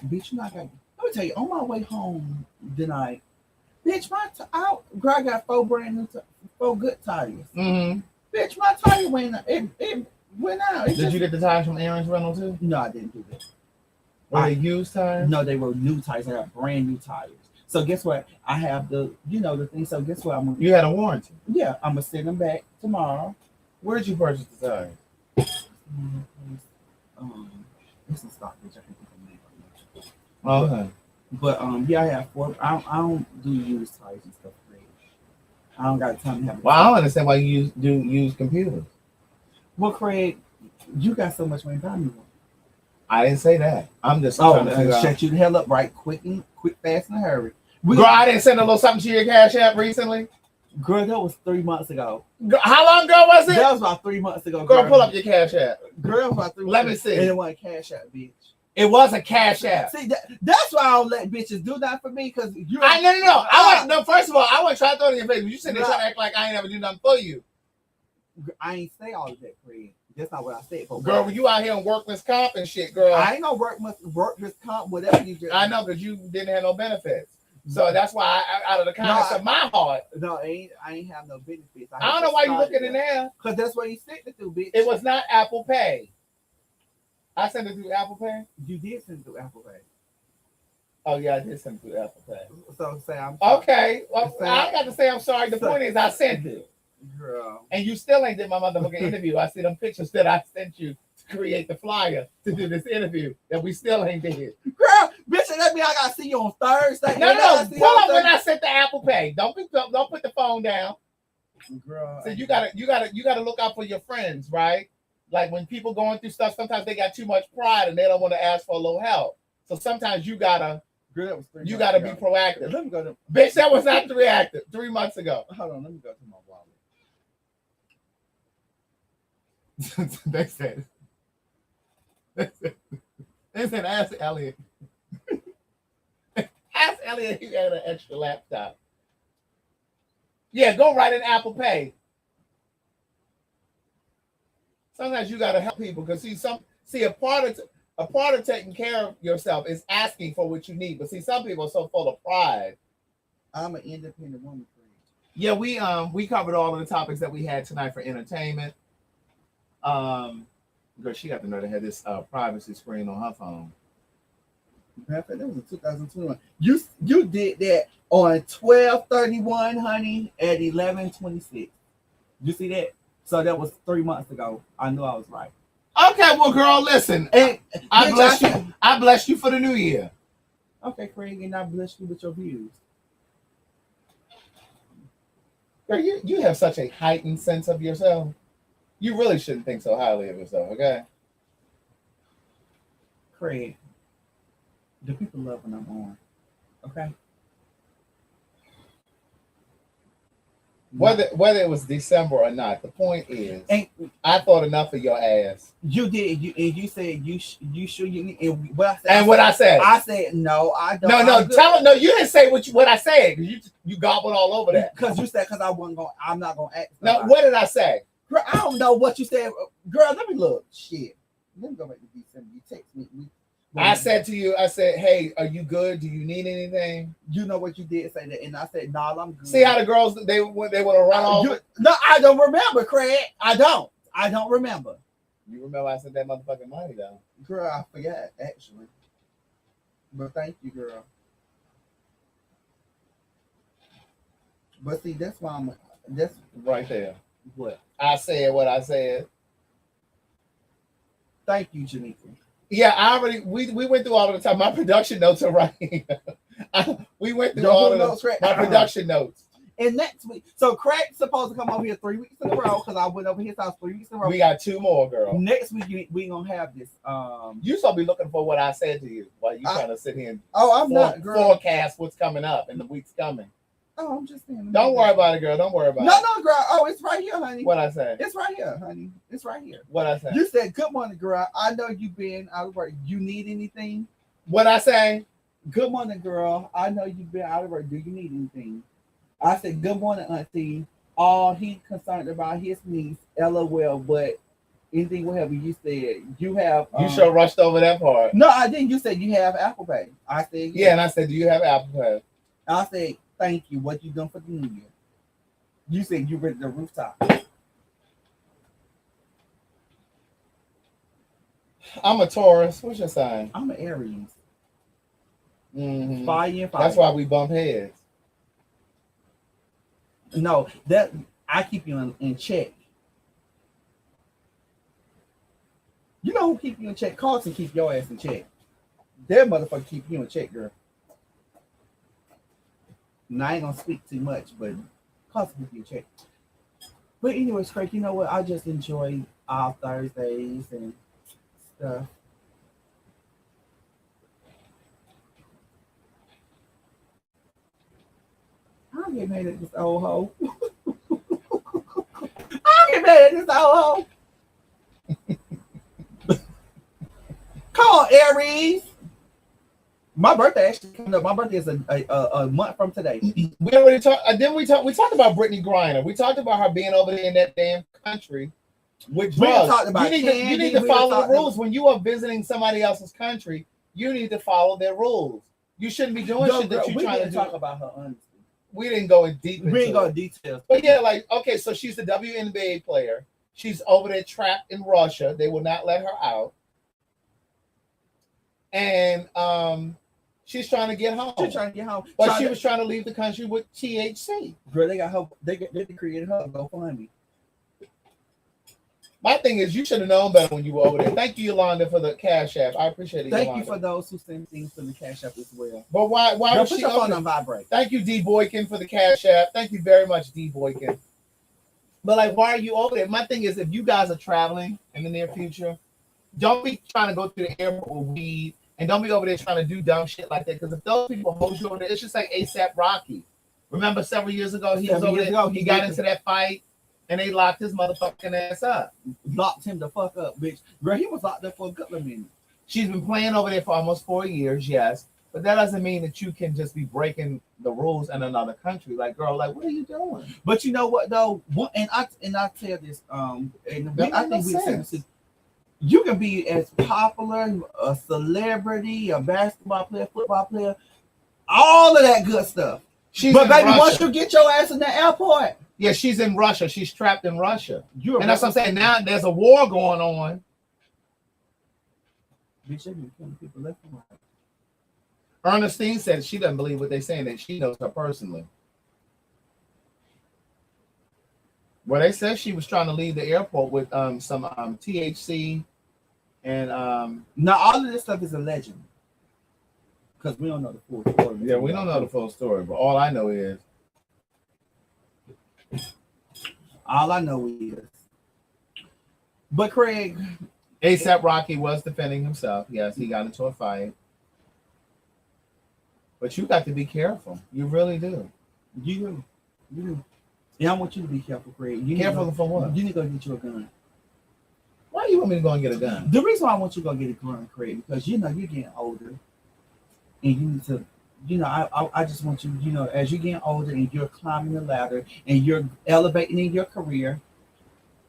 Bitch, let me tell you, on my way home tonight, bitch, I got 4 good tires. Mm-hmm. Bitch, my tire went out. It went out. Did you get the tires from Aaron's rental too? No, I didn't do that. Were they used tires? No, they were new tires. I got brand new tires. So guess what? I have the thing. So guess what? You had a warranty. Yeah, I'm gonna send them back tomorrow. Where'd you purchase the tires? It's in stock, bitch. I can think of the name. Okay. But yeah, I have 4. I don't do used tires and stuff. I don't got time to have. Well, I don't understand why you use computers. Well, Craig, you got so much money. Buy me one. I didn't say that. I'm just trying to figure out. Shut you the hell up, right? Quick, fast, in a hurry. Girl, I didn't send a little something to your Cash App recently. Girl, that was 3 months ago. Girl, how long ago was it? That was about 3 months ago. Girl, pull up your Cash App. Girl, about 3 months. Let me see. And it wasn't Cash App, bitch. It was a Cash App. See, that's why I don't let bitches do that for me, because you. No. First of all, I wasn't trying to throw it in your face. But you said they trying to act like I ain't ever do nothing for you. I ain't say all of that, Craig. That's not what I said. Girl, when you out here on workman's comp and shit, girl. I ain't gonna workman's comp, whatever you do. I know, because you didn't have no benefits. So that's why, out of the kindness of my heart. No, I ain't have no benefits. I don't know why you looking in there. Because that's what you sent it through, bitch. It was not Apple Pay. I sent it through Apple Pay. You did send it through Apple Pay. Oh yeah, I did send it through Apple Pay. So say I'm sorry. Okay. Well, I got to say I'm sorry. The point is I sent it. Girl. And you still ain't did my motherfucking interview. I see them pictures that I sent you to create the flyer to do this interview that we still ain't did. Girl, bitch, that mean I gotta see you on Thursday. No. Pull up when I sent the Apple Pay. Don't put the phone down. Girl, So you gotta look out for your friends, right? Like when people going through stuff, sometimes they got too much pride and they don't want to ask for a little help. So sometimes you gotta girl, that was 3 be months ago. proactive. Let me go to Bitch, that was not reactive 3 months ago. hold on, let me go to my wallet. They said ask Elliot. Ask Elliot if he had an extra laptop. Yeah, go right in Apple Pay. Sometimes you gotta help people because a part of taking care of yourself is asking for what you need. But see, some people are so full of pride. I'm an independent woman. Yeah, we covered all of the topics that we had tonight for entertainment. Girl, she got to know to have this privacy screen on her phone. That was in 2021. You did that on 12/31, honey, at 11/26. You see that? So that was 3 months ago. I knew I was right. Okay, well, girl, listen. And I bless you. I bless you for the new year. Okay, Craig, and I bless you with your views. Girl, you have such a heightened sense of yourself. You really shouldn't think so highly of yourself, okay? Craig, the people love when I'm on. Okay? Whether it was December or not, the point is, I thought enough of your ass. You did. You said you sure you need. And what I said? I said no. I don't. No. Tell him no. You didn't say what I said. You gobbled all over that. Because you said I wasn't going. I'm not going to act. No. What did I say? Girl, I don't know what you said. Girl, let me look. Shit. Let me go back to December. You text me. I said to you, hey, are you good? Do you need anything? You know what you did say that, and I said, no, I'm good. See how the girls they want to run off? No, I don't remember, Craig. I don't remember. You remember I said that motherfucking money though? Girl, I forgot actually. But thank you, girl. But see, that's why that's right there. What? I said what I said. Thank you, Janika. Yeah, we went through all of the time. My production notes are right here. We went through all of notes, my production notes. And next week, so Craig's supposed to come over here 3 weeks in a row because I went over his house 3 weeks in a row. We got 2 more, girl. Next week we gonna have this. You supposed to be looking for what I said to you while you trying to sit here and not, girl. Forecast what's coming up in the weeks coming. Oh, I'm just saying. Don't worry about it, girl. Don't worry about it. No, girl. Oh, it's right here, honey. What I say? It's right here, honey. It's right here. What I say? You said, good morning, girl. I know you've been out of work. You need anything? What I say? Good morning, girl. I know you've been out of work. Do you need anything? I said, good morning, auntie. All he concerned about his niece, LOL, but anything whatever you said, you have. You sure rushed over that part. No, I didn't. You said you have Apple Pay. I said, yeah, and I said, do you have Apple Pay? I said, thank you. What you done for the new year? You said you ready the rooftop. I'm a Taurus. What's your sign? I'm an Aries. Mm-hmm. Fire and fire. That's why we bump heads. No, that I keep you in check. You know who keep you in check? Carlton keep your ass in check. That motherfucker keep you in check, girl. And I ain't gonna speak too much, but Carlton keep you in check. But anyways, Craig, you know what? I just enjoy our Thursdays and stuff. I'll get mad at this old hoe. I'll get mad at this old hoe. Come on, Aries. My birthday actually coming up. My birthday is a month from today. We already talked. We talked about Brittany Griner. We talked about her being over there in that damn country with drugs. You need to follow the rules when you are visiting somebody else's country. You need to follow their rules. You shouldn't be doing shit that you're trying to do. Talk about her honestly. We didn't go in deep. We didn't go in details. But yeah, like okay, so she's a WNBA player. She's over there trapped in Russia. They will not let her out. And she's trying to get home. She's trying to get home. But she was trying to leave the country with THC. Girl, they got her. They created her GoFundMe. My thing is, you should have known better when you were over there. Thank you, Yolanda, for the Cash App. I appreciate it. Thank Yolanda. you for those who send things to the Cash App as well. But why was put she your over phone there? on vibrate. Thank you, D Boykin, for the Cash App. Thank you very much, D Boykin. But like, why are you over there? My thing is, if you guys are traveling in the near future, don't be trying to go to the airport with weed, and don't be over there trying to do dumb shit like that. Because if those people hold you over there, it's just like ASAP Rocky. Remember several years ago, he was over there. He got into that fight, and they locked his motherfucking ass up. Locked him the fuck up, bitch. Girl, he was locked up for a couple of minutes. She's been playing over there for almost 4 years, yes. But that doesn't mean that you can just be breaking the rules in another country. Like, girl, like, what are you doing? But you know what though? And I tell this, and I think we said this. You can be as popular, a celebrity, a basketball player, football player, all of that good stuff. But baby, Russia. once you get your ass in the airport, yeah, she's in Russia. She's trapped in Russia. And that's what I'm saying. Now there's a war going on. Bitch, they been killing people left and right. Ernestine said she doesn't believe what they're saying, that she knows her personally. Well, they said she was trying to leave the airport with some THC and now all of this stuff is a legend. Because we don't know the full story. Yeah, we don't know the full story, but all I know is But Craig, ASAP Rocky was defending himself. Yes, he got into a fight. But you got to be careful. You really do. You do. Yeah, I want you to be careful, Craig. Careful for what? You need to go get you a gun. Why do you want me to go and get a gun? The reason why I want you to go get a gun, Craig, because you know you're getting older, and you need to, you know, I just want you, you know, as you're getting older and you're climbing the ladder and you're elevating in your career,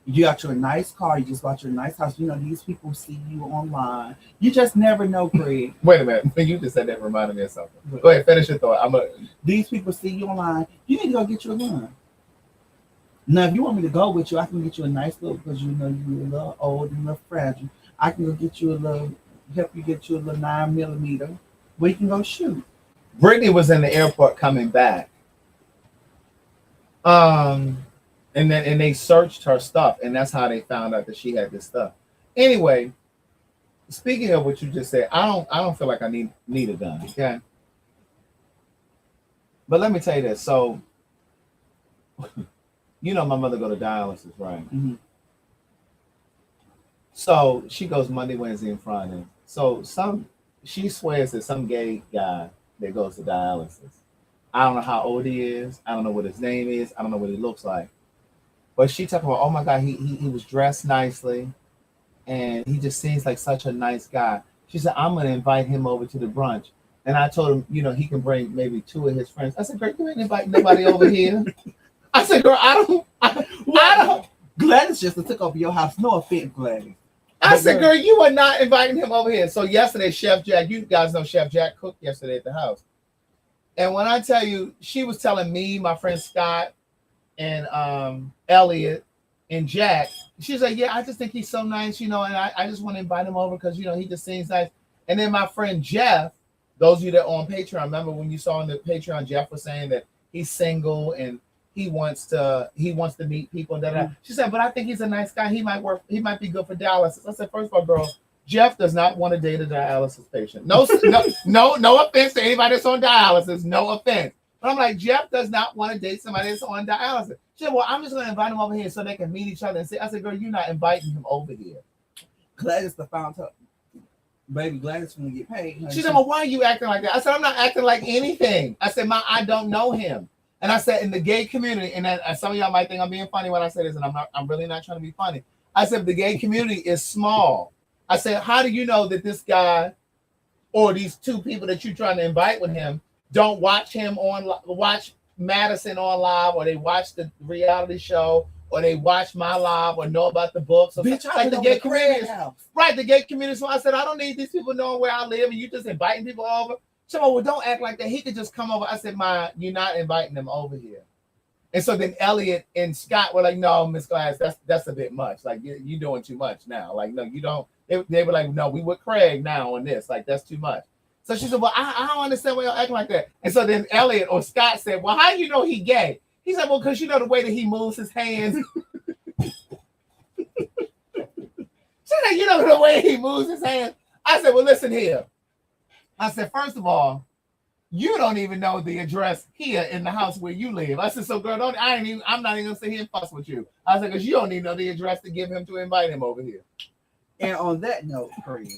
you got your nice car, you just bought your nice house. You know, these people see you online. You just never know, Craig. Wait a minute. You just said that reminded me of something. Go ahead, finish your thought. These people see you online. You need to go get you a gun. Now, if you want me to go with you, I can get you a nice little, because you know you're a little old and a little fragile. I can go get you a little, help you get you a little 9mm where you can go shoot. Brittany was in the airport coming back. And they searched her stuff, and that's how they found out that she had this stuff. Anyway, speaking of what you just said, I don't feel like I need a gun, okay? But let me tell you this. So, you know my mother go to dialysis, right? Mm-hmm. So she goes Monday, Wednesday, and Friday. So she swears that some gay guy that goes to dialysis. I don't know how old he is. I don't know what his name is. I don't know what he looks like. But she talked about, oh my God, he was dressed nicely, and he just seems like such a nice guy. She said, I'm gonna invite him over to the brunch. And I told him, you know, he can bring maybe 2 of his friends. I said, girl, you ain't inviting nobody over here. I said, girl, I don't. Gladys just took over your house. No offense, Gladys. I said, girl, you are not inviting him over here. So yesterday, Chef Jack, you guys know Chef Jack cooked yesterday at the house. And when I tell you, she was telling me, my friend Scott, and Elliot and Jack, she's like, yeah, I just think he's so nice, you know, and I just want to invite him over because, you know, he just seems nice. And then my friend Jeff, those of you that are on Patreon, remember when you saw on the Patreon, Jeff was saying that he's single and he wants to meet people. She said, but I think he's a nice guy. He might be good for dialysis. I said, first of all, girl, Jeff does not want to date a dialysis patient. No offense to anybody that's on dialysis. No offense. But I'm like, Jeff does not want to date somebody that's on dialysis. She said, well, I'm just going to invite him over here so they can meet each other and say, I said, girl, you're not inviting him over here. Gladys the found her. Baby, Gladys going to get paid. She said, well, why are you acting like that? I said, I'm not acting like anything. I said, I don't know him. And I said, in the gay community, and some of y'all might think I'm being funny when I say this, and I'm really not trying to be funny. I said, the gay community is small. I said, how do you know that this guy or these 2 people that you're trying to invite with him don't watch Madison on live, or they watch the reality show, or they watch my live, or know about the books? Or bitch, like the gay community. Right, the gay community. So I said, I don't need these people knowing where I live, and you just inviting people over. So, well, don't act like that. He could just come over. I said, you're not inviting them over here. And so then Elliot and Scott were like, no, Miss Glass, that's a bit much. Like, you're doing too much now. Like, no, you don't. They were like, no, we with Craig now on this. Like, that's too much. So she said, well, I don't understand why y'all acting like that. And so then Elliot or Scott said, well, how do you know he gay? He said, well, because you know the way that he moves his hands. You know the way he moves his hand. I said, well, listen here. I said, first of all, you don't even know the address here in the house where you live. I said, so girl, I'm not even gonna sit here and fuss with you. I said, because you don't even know the address to give him to invite him over here. And on that note, Craig,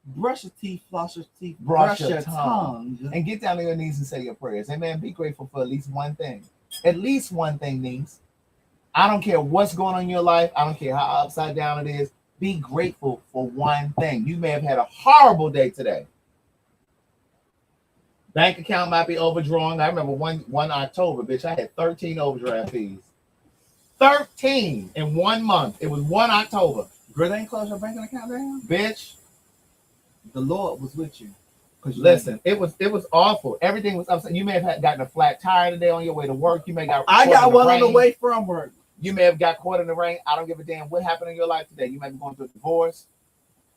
brush your teeth, floss your teeth, brush your tongue, and get down on your knees and say your prayers. Amen. Be grateful for at least one thing. At least one thing, niece. I don't care what's going on in your life. I don't care how upside down it is. Be grateful for one thing. You may have had a horrible day today. Bank account might be overdrawn. I remember one October, bitch, I had 13 overdraft fees. 13 in 1 month. It was 1 October. Girl, they ain't close your banking account down? Bitch, the Lord was with you. Listen, it was awful. Everything was upset. You may have gotten a flat tire today on your way to work. You may I got one on the way from work. You may have got caught in the rain. I don't give a damn what happened in your life today. You might be going through a divorce.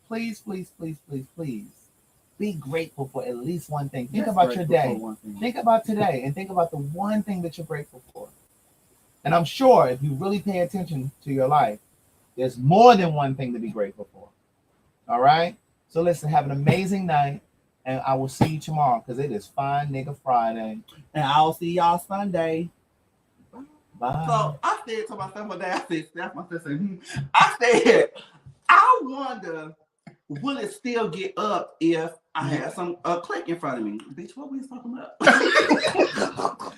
Please, please, please, please, please be grateful for at least one thing. Think about your day. Think about today and think about the one thing that you're grateful for. And I'm sure if you really pay attention to your life, there's more than one thing to be grateful for. All right? So listen, have an amazing night. And I will see you tomorrow because it is Fine Nigga Friday. And I'll see y'all Sunday. Bye. So I said to myself one day, I said, I wonder, will it still get up if I had some click in front of me? Bitch, what we talking about?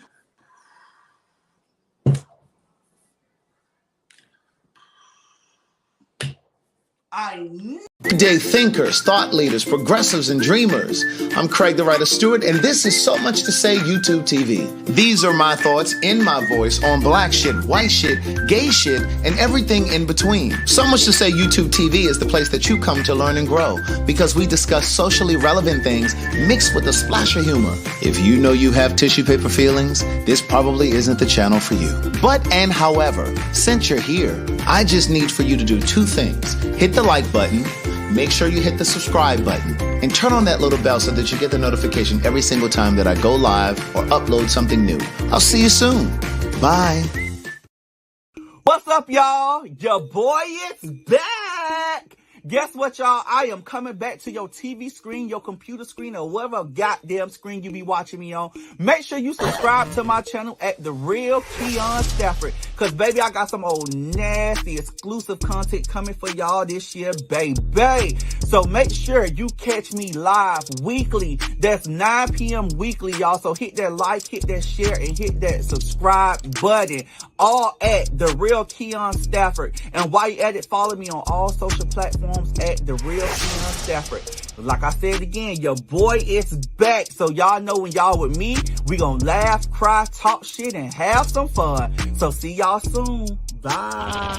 Everyday thinkers, thought leaders, progressives, and dreamers. I'm Craig the Writer Stewart, and this is So Much to Say YouTube TV. These are my thoughts in my voice on black shit, white shit, gay shit, and everything in between. So Much to Say YouTube TV is the place that you come to learn and grow because we discuss socially relevant things mixed with a splash of humor. If you know you have tissue paper feelings, this probably isn't the channel for you. But and however, since you're here, I just need for you to do two things. Hit the like button, make sure you hit the subscribe button, and turn on that little bell so that you get the notification every single time that I go live or upload something new. I'll see you soon. Bye. What's up, y'all? Your boy is back. Guess what, y'all? I am coming back to your TV screen, your computer screen, or whatever goddamn screen you be watching me on. Make sure you subscribe to my channel at The Real KeonStafford. Cause baby, I got some old nasty exclusive content coming for y'all this year, baby. So make sure you catch me live weekly. That's 9 p.m. weekly, y'all. So hit that like, hit that share, and hit that subscribe button. All at The Real KeonStafford. And while you at it, follow me on all social platforms at The Real KeonStafford. Like I said again, your boy is back. So y'all know when y'all with me, we gonna laugh, cry, talk shit, and have some fun. So see y'all soon. Bye.